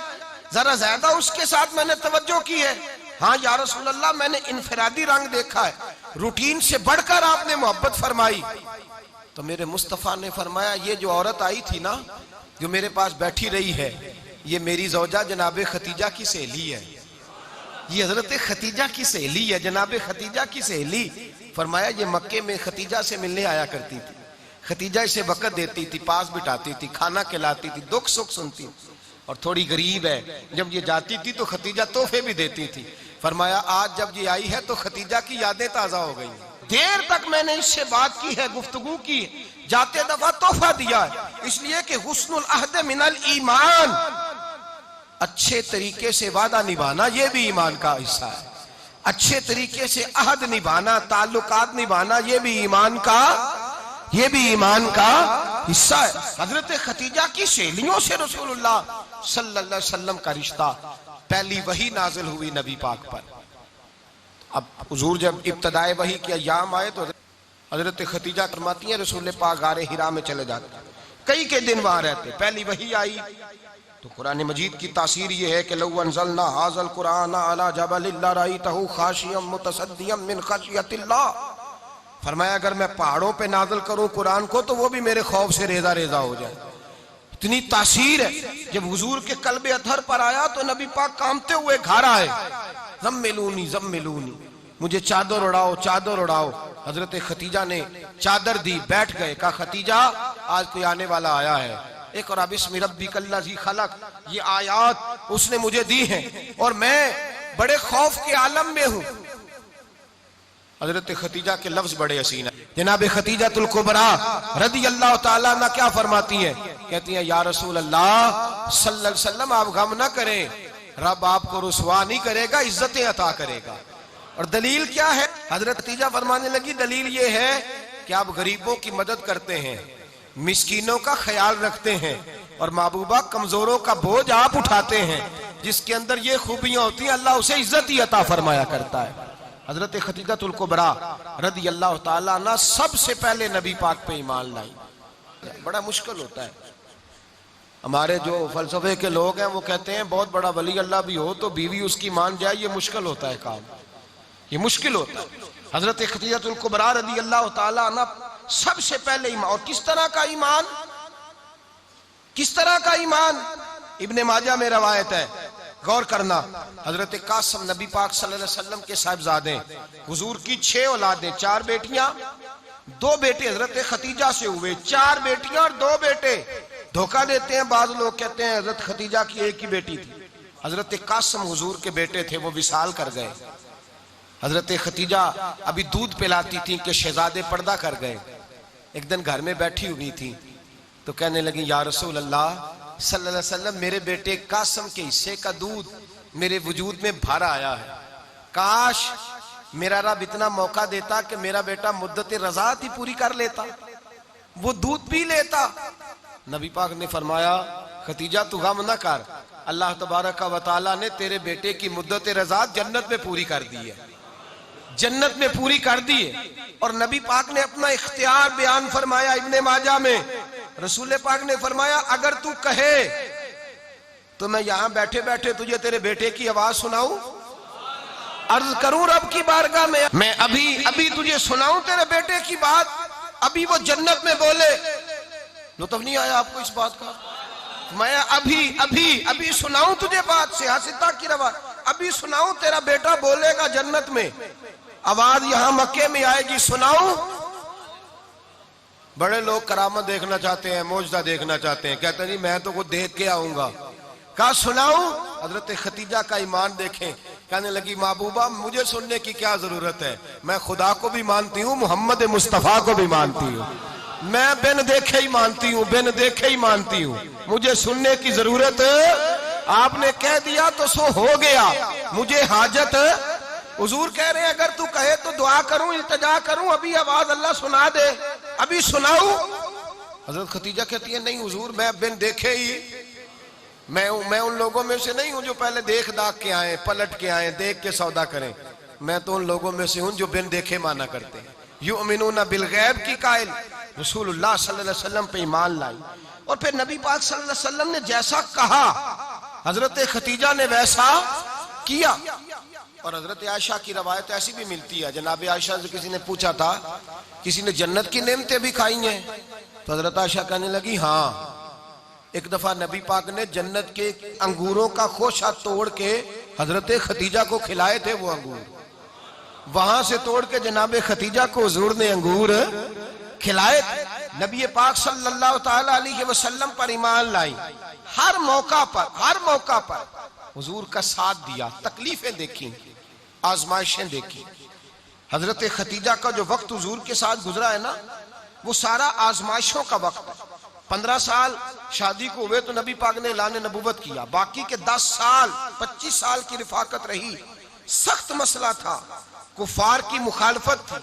जरा ज्यादा उसके साथ मैंने तवज्जो की है। हाँ या रसूल अल्लाह मैंने इनफिरादी रंग देखा है, रूटीन से बढ़कर आपने मोहब्बत फरमाई। तो मेरे मुस्तफा ने फरमाया ये जो औरत आई थी ना, जो मेरे पास बैठी रही है, ये मेरी जौजा जनाब खतीजा की सहेली है, ये हजरत खतीजा की सहेली है, जनाब खतीजा की सहेली। फरमाया ये मक्के में खतीजा से मिलने आया करती थी, खतीजा इसे वक़्त देती थी, पास बिठाती थी, खाना खिलाती थी, दुख सुख सुनती, और थोड़ी गरीब है, जब ये जाती थी तो खतीजा तोहफे भी देती थी। फरमाया आज जब ये आई है तो खतीजा की यादें ताजा हो गई, देर तक मैंने इससे बात की है, गुफ्तगू की, जाते दफा तोहफा दिया है, इसलिए कि हुस्नुल अहद मिनल ईमान, अच्छे तरीके से वादा निभाना ये भी ईमान का हिस्सा है, अच्छे तरीके से अहद निभाना, ताल्लुकात निभाना ये भी ईमान का हिस्सा है। हजरत खतीजा की सहेलियों से रसूलुल्लाह सल्लल्लाहु अलैहि वसल्लम का रिश्ता, पहली वही नाजिल हुई नबी पाक पर। अब हुजूर जब इब्तदाए वही के अय्याम आए तो हजरत खतीजा फरमाती है रसूल पाक गारे हिरा में चले जाते, कई के दिन वहां रहते। पहली वही आई तो कुरान मजीद की तासीर ये है कि लौ अंज़लना हाज़ल कुरान अला जबलिन लरअयतहु खाशियम मुतसद्दियम मिन खशियतिल्लाह, फरमाया अगर मैं पहाड़ों पे नाज़िल करूं कुरान को तो वो भी मेरे खौफ से रेजा रेजा हो जाए, इतनी तासीर है। जब हुजूर के कल्बे अथर पर आया तो नबी पाक कांपते हुए घर आए, ज़म्मिलूनी, मुझे चादर उड़ाओ, चादर उड़ाओ। हजरत खतीजा ने चादर दी, बैठ गए, कहा खतीजा आज कोई आने वाला आया है, एक और बिस्मि रब्बिकल्लज़ी खलक, ये आयात उसने मुझे दी हैं और मैं बड़े खौफ के आलम में हूं। हजरत खतीजा के लफ्ज बड़े हसीन है। जनाब खतीजातुल कुबरा रदी अल्लाह ताला अन्हा क्या फरमाती हैं, कहती हैं या रसूल अल्लाह सल्लल्लाहु अलैहि वसल्लम आप गम ना करें, रब आपको रुसवा नहीं करेगा, इज्जतें अता करेगा। और दलील क्या है, हजरत खतीजा फरमाने लगी दलील ये है कि आप गरीबों की मदद करते हैं, मिस्कीनों का ख्याल रखते हैं, और महबूबा कमजोरों का बोझ आप उठाते हैं, जिसके अंदर ये खूबियां होती हैं अल्लाह उसे इज्जत ही अता फरमाया करता है। हजरत खतीजातुल कुबरा रदी अल्लाह ताला अन्हा सबसे पहले नबी पाक पे ईमान लाई। बड़ा मुश्किल होता है, हमारे जो फलसफे के लोग हैं वो कहते हैं बहुत बड़ा वली अल्लाह भी हो तो बीवी उसकी मान जाए, ये मुश्किल होता है काम, ये मुश्किल होता है। हजरत खतीजातुल कुबरा रदी अल्लाह ताला अन्हा सबसे पहले ईमान, और किस तरह का ईमान, किस तरह का ईमान, इब्ने माजा में रवायत है, गौर करना। हजरत कासिम नबी पाक सल्लल्लाहु अलैहि वसल्लम के साहिबजादे, हुजूर की 6 औलादें, 4 बेटियां 2 बेटे हजरत खतीजा से हुए, 4 बेटियां और 2 बेटे। धोखा देते हैं बाज लोग, कहते हैं हजरत खतीजा की एक ही बेटी थी, हजरत कासिम हुजूर के बेटे थे, वो विसाल कर गए। हजरत खतीजा अभी दूध पिलाती थी कि शहजादे पर्दा कर गए। एक दिन घर में बैठी हुई थी तो कहने लगी या रसूल अल्लाह सल्लल्लाहु अलैहि वसल्लम मेरे बेटे कासिम के हिस्से का दूध मेरे वजूद में भर आया है, काश मेरा रब इतना मौका देता कि मेरा बेटा मुद्दत रज़ात ही पूरी कर लेता, वो दूध पी लेता। नबी पाक ने फरमाया खतीजा तू गम न कर, अल्लाह तबारक व तआला ने तेरे बेटे की मुद्दत रज़ात जन्नत में पूरी कर दी है, जन्नत में पूरी कर दी है। और नबी पाक ने अपना इख्तियार बयान फरमाया इब्ने माजा में, रसूल पाक ने फरमाया अगर तू कहे तो मैं यहां बैठे बैठे तुझे तेरे बेटे की आवाज सुनाऊं, अर्ज करूं रब की बारगाह में, मैं अभी तुझे सुनाऊं तेरे बेटे की बात, अभी वो जन्नत में बोले। लुत्फ नहीं आया आपको इस बात का? मैं अभी सुनाऊं तुझे बात, सियासता की रवा, अभी सुनाऊं तेरा बेटा बोलेगा जन्नत में, आवाज यहां मक्के में आएगी, सुनाऊं। बड़े लोग करामत देखना चाहते हैं, मौजदा देखना चाहते हैं, कहते हैं जी मैं तो वो देख के आऊंगा। कहा सुनाऊं? हजरत खतीजा का ईमान देखें, कहने लगी महबूबा मुझे सुनने की क्या जरूरत है, मैं खुदा को भी मानती हूँ, मोहम्मद मुस्तफा को भी मानती हूँ, मैं बिन देखे ही मानती हूँ, बिन देखे ही मानती हूँ, मुझे सुनने की जरूरत आपने कह दिया तो सो हो गया, मुझे हाजत। हुजूर कह रहे हैं अगर तू कहे तो दुआ करूं, इल्तिजा करूं, अभी आवाज अल्लाह सुना दे, अभी सुनाऊं? हजरत खतीजा कहती है नहीं हुजूर मैं बिन देखे ही, मैं उन लोगों में से नहीं हूं जो पहले देख दाख के आए, पलट के आए, देख के सौदा करें, मैं तो उन लोगों में से हूं जो बिन देखे माना करते हैं। युमिनूना बिल गैब की कायल रसूलुल्लाह सल्लल्लाहु अलैहि वसल्लम पे ईमान लाई। और फिर नबी पाक सल्लल्लाहु अलैहि वसल्लम ने जैसा कहा हजरत खतीजा ने वैसा किया। और हजरत आयशा की रवायत ऐसी भी मिलती है, जनाब आयशा से किसी ने पूछा था किसी ने जन्नत की नेमतें भी खाई हैं, तो हजरत आयशा कहने लगी हाँ, एक दफा नबी पाक ने जन्नत के अंगूरों का खोशा तोड़ के हजरत खतीजा को खिलाए थे, वो अंगूर वहां से तोड़ के जनाब खतीजा को हुजूर ने अंगूर खिलाए। नबी पाक सल्लल्लाहु ताला अलैहि वसल्लम पर ईमान लाई, हर मौका पर हुजूर का साथ दिया, तकलीफें देखी, आजमाइशें देखी। हजरत खतीजा का जो वक्त हुजूर के साथ गुजरा है ना, वो सारा आजमाइशों का वक्त है। 15 साल शादी को हुए तो नबी पाक ने ऐलान नबूवत किया, बाकी के 10 साल 25 साल की रिफाकत रही, सख्त मसला था, कुफार की मुखालफत थी,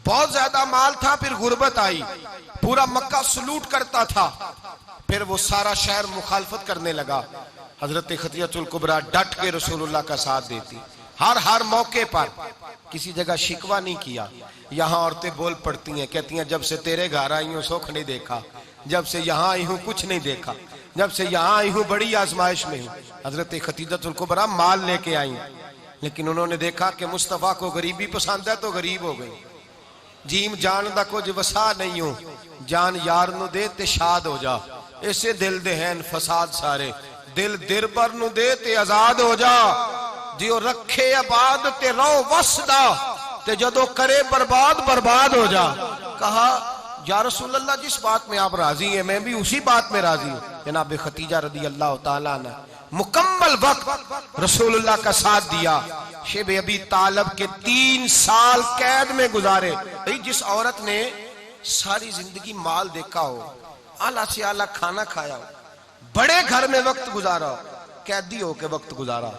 बहुत ज्यादा माल था, फिर गुर्बत आई, पूरा मक्का सलूट करता था, फिर वो सारा शहर मुखालफत करने लगा। हजरत खतीजतुल कुबरा डट के रसूलुल्लाह का साथ देती, हर मौके पर, किसी जगह शिकवा नहीं किया। यहाँ औरतें बोल पड़ती हैं, कहती हैं जब से तेरे घर आई हूँ सुख नहीं देखा, जब से यहाँ आई हूँ कुछ नहीं देखा, जब से यहाँ आई हूँ बड़ी आजमाइश में हूँ। हजरत खतीजतुल कुबरा माल लेके आई, लेकिन उन्होंने देखा कि मुस्तफा को गरीबी पसंद है तो गरीब हो गई। जीम जान दा कुछ वसा नहीं हो, जान यार नु दे ते शाद हो जा, ऐसे दिल दे हैं फसाद सारे, दिल दिरबर नु दे ते आजाद हो जा, जियो रखे आबाद ते रहो वसदा, ते जदों करे बर्बाद बर्बाद हो जा। कहा या रसूल अल्लाह जिस बात में आप राजी हैं मैं भी उसी बात में राजी हूँ। जनाब खतीजा रदी अल्लाह ताला ने मुकम्मल वक्त रसूलुल्लाह का साथ दिया। शेब अबी तालब के 3 साल कैद में गुजारे। जिस औरत ने सारी जिंदगी माल देखा हो, आला से आला खाना खाया हो, बड़े घर में वक्त गुजारा हो, कैदी हो के वक्त गुजारा,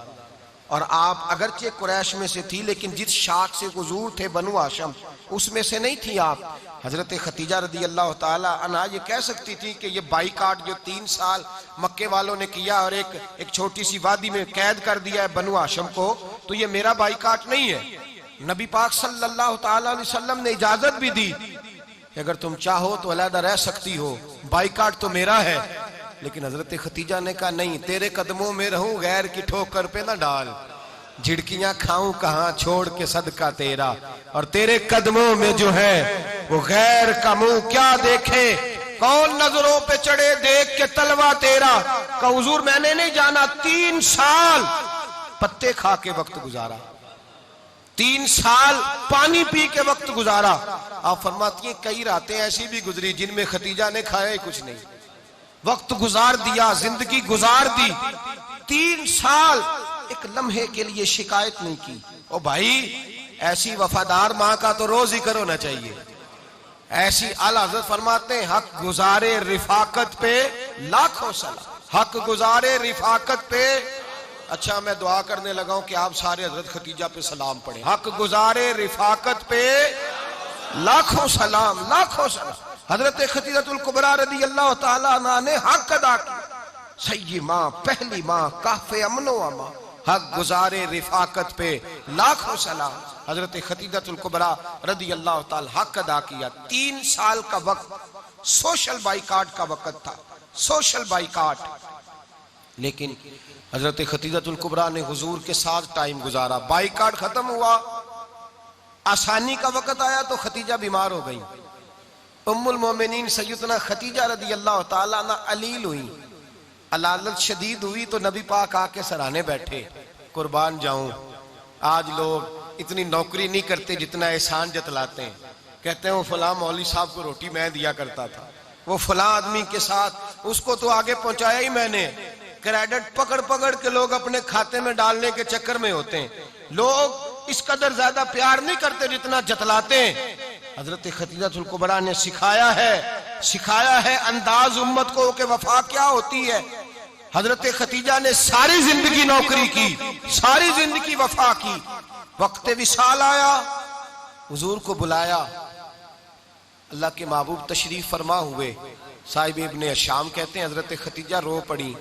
और आप अगरचे कुरैश में से थी लेकिन जिस शाख से हुजूर थे बनु हाशम उसमें से नहीं थी आप। हजरत खतीजा रदी अल्लाह ताला अन्हा ये कह सकती थी कि ये बाइकाट जो 3 साल मक्के वालों ने किया और एक छोटी सी वादी में कैद कर दिया है बनु हाशम को, तो ये मेरा बाइकाट नहीं है। नबी पाक सल्लल्लाहु ताला अलैहि वसल्लम ने इजाजत भी दी कि अगर तुम चाहो तो अलहदा रह सकती हो, बाइकाट तो मेरा है। लेकिन हजरत खतीजा ने कहा नहीं, तेरे कदमों में रहूं, गैर की ठोकर पे ना डाल, झिड़कियां खाऊं कहां छोड़ के सदका तेरा, और तेरे कदमों में जो है वो गैर का मुंह क्या देखे, कौन नजरों पे चढ़े देख के तलवा तेरा। का हुजूर मैंने नहीं जाना, 3 साल पत्ते खा के वक्त गुजारा, 3 साल पानी पी के वक्त गुजारा। आप फरमाती हैं कई रातें ऐसी भी गुजरी जिनमें खतीजा ने खाया ही कुछ नहीं, वक्त गुजार दिया, जिंदगी गुजार दी। 3 साल एक लम्हे के लिए शिकायत नहीं की। ओ भाई ऐसी वफादार माँ का तो रोज जिक्र होना चाहिए। ऐसी आला हज़रत फरमाते हैं हक गुजारे रिफाकत पे लाखों सलाम, हक गुजारे रिफाकत पे। अच्छा मैं दुआ करने लगा हूं कि आप सारे हजरत खतीजा पे सलाम पढ़ें। हक गुजारे रिफाकत पे लाखों सलाम, लाखों सलाम। हजरत खतीजतुल कुबरा रदी अल्लाह ताला अन्हा ने हक अदा किया। सही माँ, पहली माँ, काफे अमनो अमा, हक गुजारे रिफाकत पे लाखों सलाम। हजरत खतीजतुल कुबरा रदी अल्लाह ताला हक अदा किया। 3 साल का वक्त सोशल बाइकाट का वक्त था, सोशल बाइकाट। लेकिन हजरत खतीजतुल कुबरा ने हुजूर के साथ टाइम गुजारा। बाइकाट खत्म हुआ, आसानी का वक्त आया तो खतीजा बीमार हो गई। उम्मुल मोमिनीन सैयदना खतीजा रदी अल्लाह ताला अन्हा अलील हुई, अलालत शदीद हुई, तो नबी पाक आके सराहने बैठे। कुर्बान जाऊं, आज लोग इतनी नौकरी नहीं करते जितना एहसान जतलाते हैं। कहते हैं वो फलां मौलवी साहब को रोटी मैं दिया करता था, वो फलां आदमी के साथ, उसको तो आगे पहुंचाया ही मैंने। क्रेडिट पकड़ पकड़ के लोग अपने खाते में डालने के चक्कर में होते हैं। लोग इस कदर ज्यादा प्यार नहीं करते जितना जतलाते हैं। हजरत खतीजातुल कुबरा ने सिखाया है अंदाज उम्मत को कि वफा क्या होती है। हजरत खतीजा ने सारी जिंदगी नौकरी की, सारी जिंदगी वफा की। वक्त विसाल आया, हुजूर को बुलाया, अल्लाह के महबूब तशरीफ फरमा हुए। साहिब इब्ने शाम कहते हैं हजरत खतीजा रो पड़ी,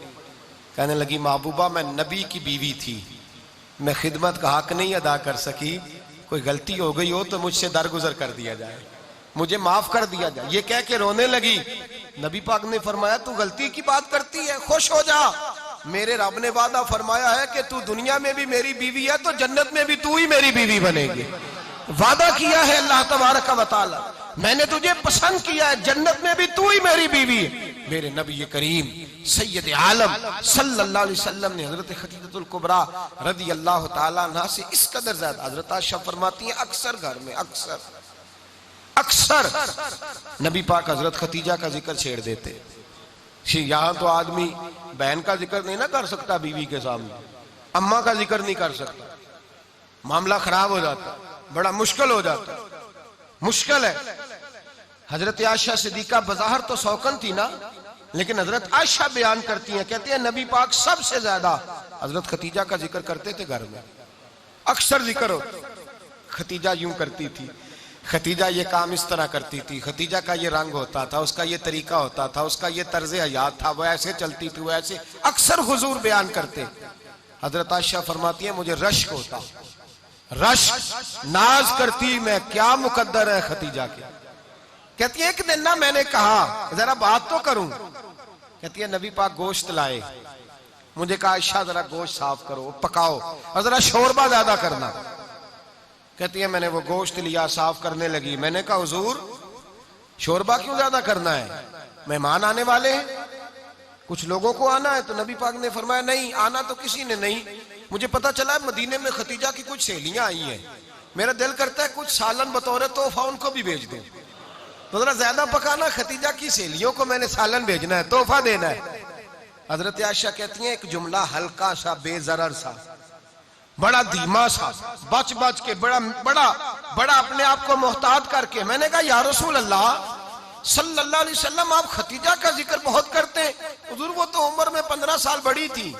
कहने लगी महबूबा मैं नबी की बीवी थी, मैं खिदमत का हक नहीं अदा कर सकी, कोई गलती हो गई हो तो मुझसे दरगुजर कर दिया जाए, मुझे माफ कर दिया जाए। ये कह के रोने लगी। नबी पाक ने फरमाया तू गलती की बात करती है, खुश हो जा, मेरे रब ने वादा फरमाया है कि तू दुनिया में भी मेरी बीवी है तो जन्नत में भी तू ही मेरी बीवी बनेगी। वादा किया है अल्लाह तबारक व तआला, मैंने तुझे पसंद किया है, जन्नत में भी तू ही मेरी बीवी है। मेरे नबी करीम सैयद आलम सल्लल्लाहु अलैहि वसल्लम ने हजरत खतीजतुल कुबरा रदी अल्लाह तआला अन्हा से इस कदर ज्यादा, हजरत आयशा फरमाती हैं अक्सर घर में अक्सर नबी पाक हजरत खतीजा का जिक्र छेड़ देते। यहाँ तो आदमी बहन का जिक्र नहीं ना कर सकता, बीवी के सामने अम्मा का जिक्र नहीं कर सकता, मामला खराब हो जाता, बड़ा मुश्किल हो जाता, मुश्किल है। हजरत आयशा सिद्दीका बज़ाहिर तो सौकन थी ना, लेकिन हजरत आयशा बयान करती हैं, कहती है नबी पाक सबसे ज्यादा हजरत खतीजा का जिक्र करते थे घर में, अक्सर जिक्र हो। खतीजा यूं करती थी, खतीजा ये काम इस तरह करती थी, खतीजा का ये रंग होता था, उसका ये तरीका होता था, उसका ये तर्ज हयात था, वो ऐसे चलती थी, वो ऐसे, अक्सर हुजूर बयान करते। हजरत आयशा फरमाती है मुझे रश्क होता, रश्क, नाज करती मैं, क्या मुकद्दर है खतीजा के। कहती है एक दिन ना मैंने कहा जरा बात तो करूं, कहती है नबी पाक गोश्त लाए, मुझे कहा आयशा जरा गोश्त साफ करो, पकाओ और जरा शोरबा ज्यादा करना। कहती है मैंने वो गोश्त लिया, साफ करने लगी, मैंने कहा हुजूर शोरबा क्यों ज्यादा करना है, मेहमान आने वाले हैं, कुछ लोगों को आना है। तो नबी पाक ने फरमाया नहीं, आना तो किसी ने नहीं, मुझे पता चला मदीने में खतीजा की कुछ सहेलियां आई हैं, मेरा दिल करता है कुछ सालन बतौर तोहफा उनको भी भेज दूं, तो जरा ज्यादा पकाना, खतीजा की सहेलियों को मैंने सालन भेजना है, तोहफा देना है। हजरत आयशा कहती हैं एक जुमला हल्का सा, बेजरर सा, बड़ा धीमा सा, बच बच के, बड़ा अपने आप को मोहतात करके, मैंने कहा या रसूल अल्लाह सल्लल्लाहु अलैहि वसल्लम आप खतीजा का जिक्र बहुत करते हैं, हुजूर वो तो उम्र में 15 साल बड़ी थी।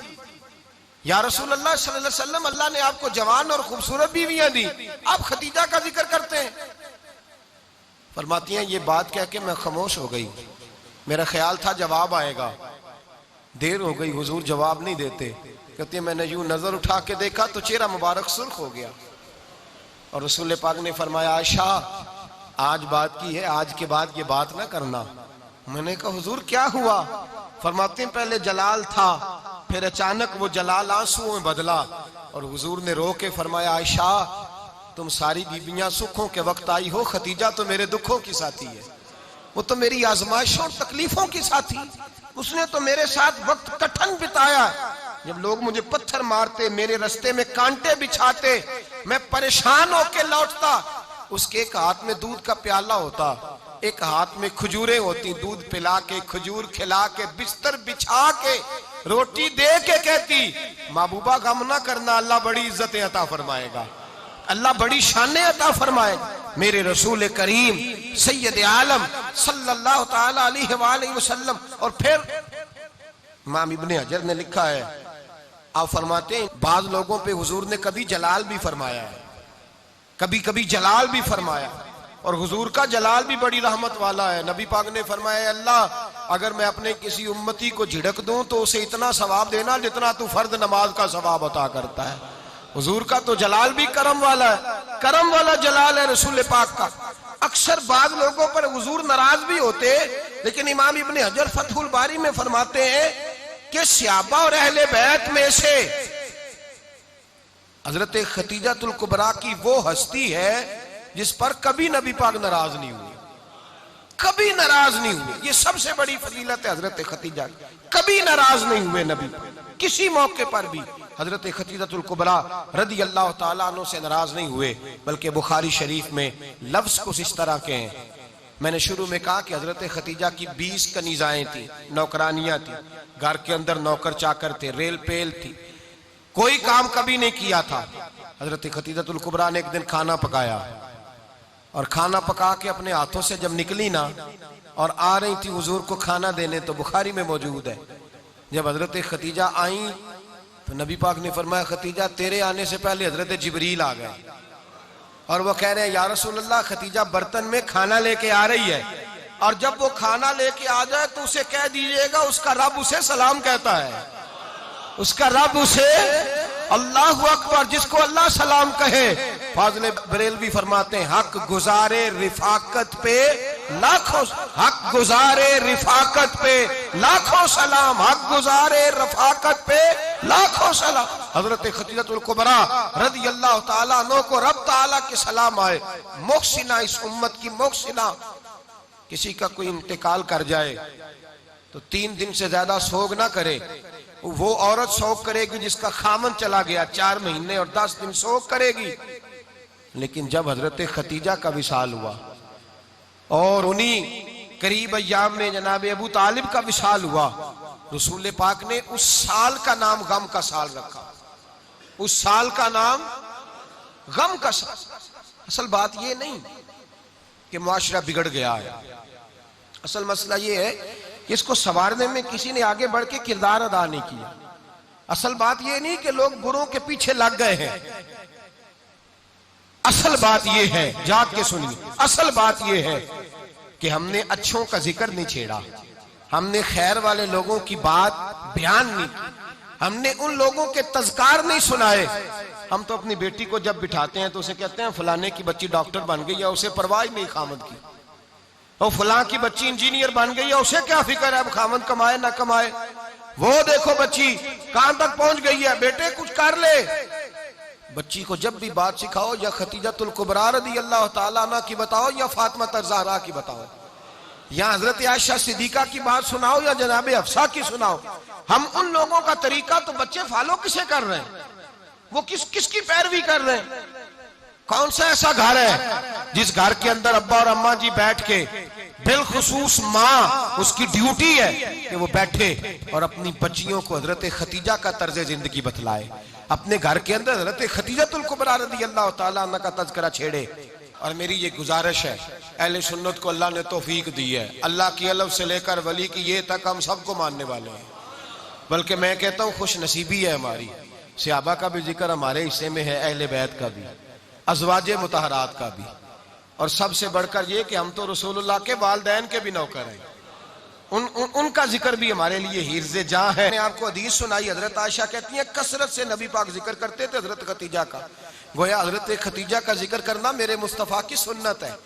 या रसूल अल्लाह सल्लल्लाहु अलैहि वसल्लम अल्लाह ने आपको जवान और खूबसूरत बीवियां दी, आप खतीजा का जिक्र करते हैं। फरमाती हैं ये बात कह के मैं खामोश हो गई, मेरा ख्याल था जवाब आएगा, देर हो गई, हुजूर जवाब नहीं देते। कहती है मैंने यूं नजर उठा के देखा तो चेहरा मुबारक सुर्ख हो गया, और रसूल पाक ने फरमाया आयशा आज बात की है, आज के बाद ये बात ना करना। मैंने कहा हुजूर क्या हुआ? फरमाते हैं पहले जलाल था, फिर अचानक वो जलाल आंसुओं में बदला, और हुजूर ने रो के फरमाया आयशा तुम सारी बीबियां सुखों के वक्त आई हो, खतीजा तो मेरे दुखों की साथी है, वो तो मेरी आजमाइशों और तकलीफों की साथी, उसने तो मेरे साथ वक्त कठिन बिताया, जब लोग मुझे पत्थर मारते, मेरे रास्ते में कांटे बिछाते, मैं परेशान होके लौटता, उसके एक हाथ में दूध का प्याला होता, एक हाथ में खजूरें होती, दूध पिला के, खजूर खिला के, बिस्तर बिछा के, रोटी दे के कहती महबूबा गम ना करना, अल्लाह बड़ी इज्जतें अता फरमाएगा, अल्लाह बड़ी शानें अता फरमाएगा। मेरे रसूल करीम सैयद आलम सल्लल्लाहु ताला अलैहि वसल्लम। और फिर इमाम इब्ने हजर ने लिखा है, आप फरमाते हैं बाज लोगों पे हुजूर ने कभी जलाल भी फरमाया है, कभी कभी जलाल भी फरमाया, और हुजूर का जलाल भी बड़ी रहमत वाला है। नबी पाक ने फरमाया अल्लाह अगर मैं अपने किसी उम्मती को झिड़क दूं तो उसे इतना सवाब देना जितना तू फर्द नमाज का सवाब अता करता है। हुजूर का तो जलाल भी करम वाला है, करम वाला जलाल है रसूल पाक का। अक्सर बाद लोगों पर हुजूर नाराज भी होते, लेकिन इमाम इब्ने हजर फतहुल बारी में फरमाते हैं कि सहाबा और अहले बैत में से हजरत खतीजातुल कुबरा की वो हस्ती है जिस पर कभी नबी पाक नाराज नहीं हुए, कभी नाराज नहीं हुए। ये सबसे बड़ी फजीलत है हजरत खतीजा, कभी नाराज नहीं हुए नबी किसी मौके पर भी। हजरत खतीजतुल कुबरा रदी अल्लाह ताला अन्हु से नाराज नहीं हुए, बल्कि बुखारी शरीफ में लफ्ज कुछ इस तरह के हैं। मैंने शुरू में कहा कि हजरत खतीजा की 20 कनीजाएं थी, नौकरानियां थी, घर के अंदर नौकर चाकर थे, रेल पेल थी, कोई काम कभी नहीं किया था। हजरत खतीजतुल कुबरा ने एक दिन खाना पकाया और खाना पका के अपने हाथों से जब निकली ना और आ रही थी हुजूर को खाना देने, तो बुखारी में मौजूद है, जब हजरत खतीजा आई तो नबी पाक ने फरमाया खतीजा तेरे आने से पहले हजरत जिब्रील आ गए और वो कह रहे हैं या रसूल अल्लाह खतीजा बर्तन में खाना लेके आ रही है, और जब वो खाना लेके आ जाए तो उसे कह दीजिएगा उसका रब उसे सलाम कहता है, उसका रब उसे अल्लाहु अकबर, जिसको अल्लाह सलाम कहे। फाज़िल बरेलवी फरमाते हैं हक गुजारे रिफाकत पे लाखों, हक गुजारे रिफाकत पे लाखों सलाम, हक गुजारे रफाकत पे लाखों सलाम। हजरत खतीजतुल कुबरा रज़ी अल्लाह ताला अन्हा को रब ताला के सलाम आए। मोहसिना, इस उम्मत की मोहसिना। किसी का कोई इंतकाल कर जाए तो 3 दिन से ज्यादा सोग ना करे। वो औरत सोग करेगी जिसका खामन चला गया, 4 महीने और 10 दिन सोग करेगी। लेकिन जब हजरत खतीजा का विशाल हुआ और उन्हीं करीब अय्याम में जनाब अबू तालिब का विशाल हुआ, रसूल पाक ने उस साल का नाम गम का साल रखा। उस साल का नाम गम का साल। असल बात यह नहीं कि मुआशरा बिगड़ गया है, असल मसला यह है कि इसको संवारने में किसी ने आगे बढ़ के किरदार अदा नहीं किया। असल बात यह नहीं कि लोग बुरों के पीछे लग गए हैं, असल बात यह है, जाग के सुनिए, असल बात यह है कि हमने अच्छों का जिक्र नहीं छेड़ा, हमने खैर वाले लोगों की बात बयान नहीं की, हमने उन लोगों के तज़कार नहीं सुनाए। हम तो अपनी बेटी को जब बिठाते हैं तो उसे कहते हैं फलाने की बच्ची डॉक्टर बन गई है, उसे परवाह नहीं खामद की, और फलां की बच्ची इंजीनियर बन गई है, उसे क्या फिक्र है अब खामद कमाए ना कमाए। वो देखो बच्ची कहां तक पहुंच गई है, बेटे कुछ कर ले। बच्ची को जब भी बात सिखाओ या खतीजतुल कुबरा रज़ी अल्लाह ताला अन्हा की बताओ या फातिमा ज़हरा की बताओ, या हजरत आयशा सिद्दीका की बात सुनाओ या जनाब हफ्सा की सुनाओ। हम उन लोगों का तरीका तो बच्चे फॉलो किसे कर रहे हैं, वो किसकी पैरवी कर रहे हैं। कौन सा ऐसा घर है जिस घर के अंदर अब्बा और अम्मा जी बैठ के, बिलखुसूस माँ उसकी ड्यूटी है कि वो बैठे और अपनी बच्चियों को हजरत खतीजा का तर्ज जिंदगी बतलाए, अपने घर के अंदर हजरत खतीजतुल कुबरा रज़ी अल्लाह ताला अन्हा का तज़किरा छेड़े। और मेरी ये गुजारिश है, अहले सुन्नत को अल्लाह ने तौफीक दी है, अल्लाह की अलव से लेकर वली की ये तक हम सबको मानने वाले हैं, बल्कि मैं कहता हूँ खुश नसीबी है हमारी। सहाबा का भी जिक्र हमारे हिस्से में है, अहले बैत का भी, अज़वाजे मुतहरात का भी, और सबसे बढ़कर ये कि हम तो रसूलुल्लाह के वालिदैन के भी नौकर हैं, उनका जिक्र भी हमारे लिए हिर्ज़े जां है। मैंने आपको हदीस सुनाई, हजरत आयशा कहती हैं कसरत से नबी पाक जिक्र करते थे हजरत खतीजा का। गोया हजरत खतीजा का जिक्र करना मेरे मुस्तफ़ा की सुन्नत है,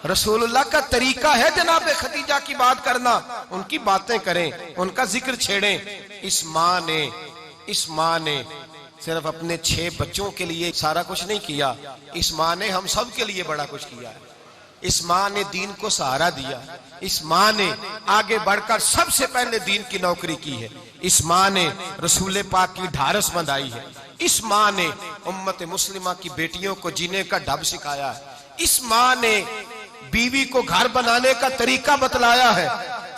रसूलुल्लाह का तरीका है जनाब खतीजा की बात करना, उनकी बातें करें, उनका जिक्र छेड़ें। इस माँ ने सिर्फ अपने 6 बच्चों के लिए सारा कुछ नहीं किया, इस माँ ने हम सब के लिए बड़ा कुछ किया है। इस माँ ने दीन को सहारा दिया, इस माँ ने आगे बढ़कर सबसे पहले दीन की नौकरी की है, इस माँ ने रसूल पाक की ढारस बंधाई है, इस माँ ने उम्मत मुस्लिमा की बेटियों को जीने का ढब सिखाया है, इस माँ ने बीवी को घर बनाने का तरीका बतलाया है,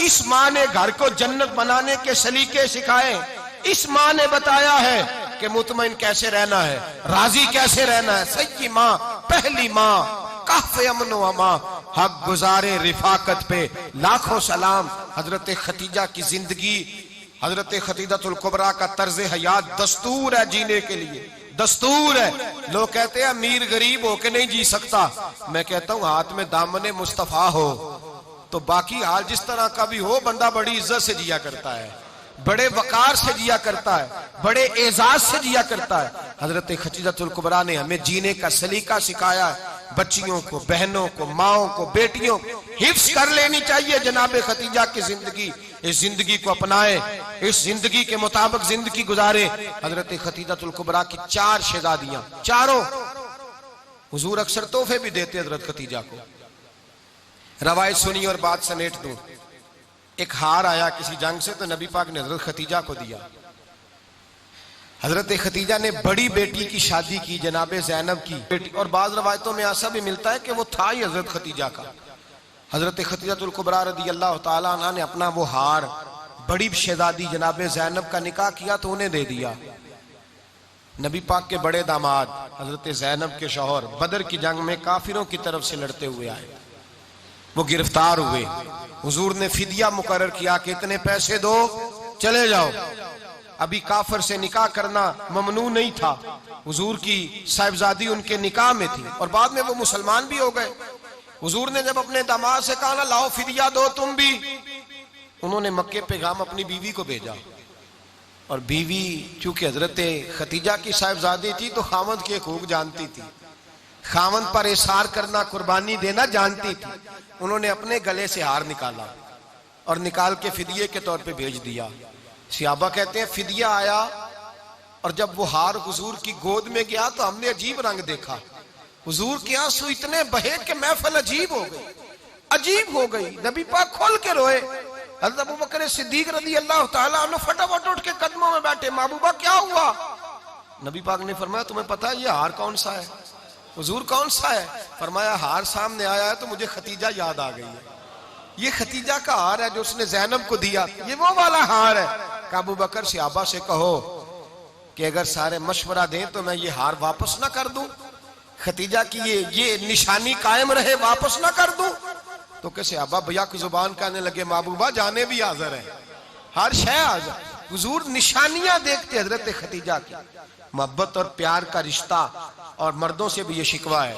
इस माँ ने घर को जन्नत बनाने के सलीके सिखाए, इस माँ ने बताया है कि मुतमईन कैसे रहना है, राजी कैसे रहना है। सच्ची माँ, पहली माँ, काफ़े अमन व अमा, हक गुजारे रिफाकत पे लाखों सलाम। हजरत खतीजा की जिंदगी, हजरत खतीजतुल कुबरा का तर्ज हयात दस्तूर है जीने के लिए, दस्तूर है। लोग कहते हैं अमीर गरीब होके नहीं जी सकता, मैं कहता हूँ हाथ में दामने मुस्तफा हो तो बाकी हाल जिस तरह का भी हो, बंदा बड़ी इज्जत से जिया करता है, बड़े वकार से जिया करता है, बड़े एजाज से जिया करता है। हजरत खतीजतुल कुबरा ने हमें जीने का सलीका सिखाया है। बच्चियों को, बहनों को, माओं को, बेटियों को हिफ्स कर लेनी चाहिए जनाब खतीजा की जिंदगी। इस जिंदगी को अपनाए, इस जिंदगी के मुताबिक जिंदगी गुजारे। हजरत खतीजतुल कुबरा की 4 शहजादियां, चारों हुजूर अक्सर तोहफे भी देते हजरत खतीजा को। रवायत सुनी और बात समेट दूं। एक हार आया किसी जंग से, तो नबी पाक ने हजरत खतीजा को दिया। हजरत खतीजा ने बड़ी बेटी की शादी की, जनाबे ज़ैनब की बेटी, और बाज़ रवायतों में ऐसा भी मिलता है कि वो था ही हजरत खतीजा का। हजरत खतीजतुल कुबरा रज़ी अल्लाह तआला अन्हा ने अपना वो हार बड़ी शहजादी जनाबे ज़ैनब का निकाह किया तो उन्हें दे दिया। नबी पाक के बड़े दामाद हजरत ज़ैनब के शौहर बदर की जंग में काफिरों की तरफ से लड़ते हुए आए, वो गिरफ्तार हुए। हुजूर ने फिदिया मुकर्रर किया कि इतने पैसे दो, चले जाओ। अभी काफिर से निकाह करना ममनू नहीं था, हुजूर की साहिबजादी उनके निकाह में थी और बाद में वो मुसलमान भी हो गए। हुजूर ने जब अपने दामाद से कहा ना लाओ फिदिया दो तुम भी, उन्होंने मक्के पैगाम अपनी बीवी को भेजा। और बीवी चूंकि हजरत खतीजा की साहिबजादी थी तो खामद के हकूक जानती थी, खामद पर इसार करना, कुर्बानी देना जानती थी। उन्होंने अपने गले से हार निकाला और निकाल के फिदिये के तौर पे भेज दिया। सियाबा कहते हैं फिदिया आया और जब वो हार हुजूर की गोद में गया तो हमने अजीब रंग देखा। हुजूर के आंसू इतने बहे कि महफिल अजीब हो गई, अजीब हो गई। नबी पाक खोल के रोए। हज़रत अबू बकर सिद्दीक रज़ी अल्लाह तआला अन्हु फटाफट उठ के कदमों में बैठे, महबूबा क्या हुआ? नबी पाक ने फरमाया तुम्हें पता है ये हार कौन सा है? हुजूर कौन सा है? फरमाया हार सामने आया है तो मुझे खतीजा याद आ गई है। ये खतीजा का हार है जो उसने ज़ैनब को दिया, ये वो वाला हार है। अबू बकर सहाबा से कहो कि अगर सारे मशवरा दें तो मैं ये हार वापस ना कर दूं, खतीजा की ये निशानी कायम रहे, वापस ना कर दूं। तो कैसे सहाबा भैया की जुबान कहने लगे महबूबा जाने भी हाजिर है, हर शय हाजिर। हुजूर निशानियां देखते हजरत खतीजा की, मोहब्बत और प्यार का रिश्ता। और मर्दों से भी ये शिकवा है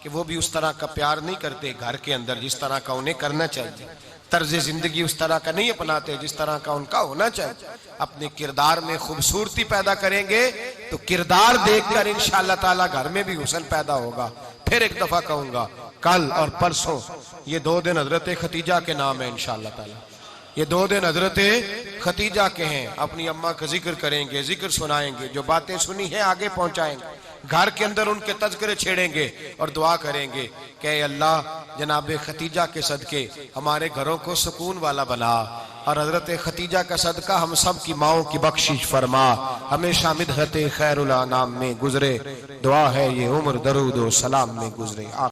कि वो भी उस तरह का प्यार नहीं करते घर के अंदर जिस तरह का उन्हें करना चाहिए, तर्ज जिंदगी उस तरह का नहीं अपनाते जिस तरह का उनका होना चाहिए। अपने किरदार में खूबसूरती पैदा करेंगे तो किरदार देखकर इंशाअल्लाह ताला घर में भी हुस्न पैदा होगा। फिर एक दफा कहूंगा, कल और परसों ये 2 दिन हजरत खतीजा के नाम है इंशाअल्लाह ताला। ये 2 दिन हजरत खतीजा के हैं। अपनी अम्मा का जिक्र करेंगे, जिक्र सुनाएंगे, जो बातें सुनी है आगे पहुंचाएंगे, घर के अंदर उनके तज़किरे छेड़ेंगे और दुआ करेंगे कि अल्लाह जनाब खतीजा के सदके हमारे घरों को सुकून वाला बना और हजरत खतीजा का सदका हम सब की माओं की बख्शिश फरमा, हमेशा मिदहत खैरुल अनाम में गुजरे। दुआ है ये उम्र दरूद व सलाम में गुजरे।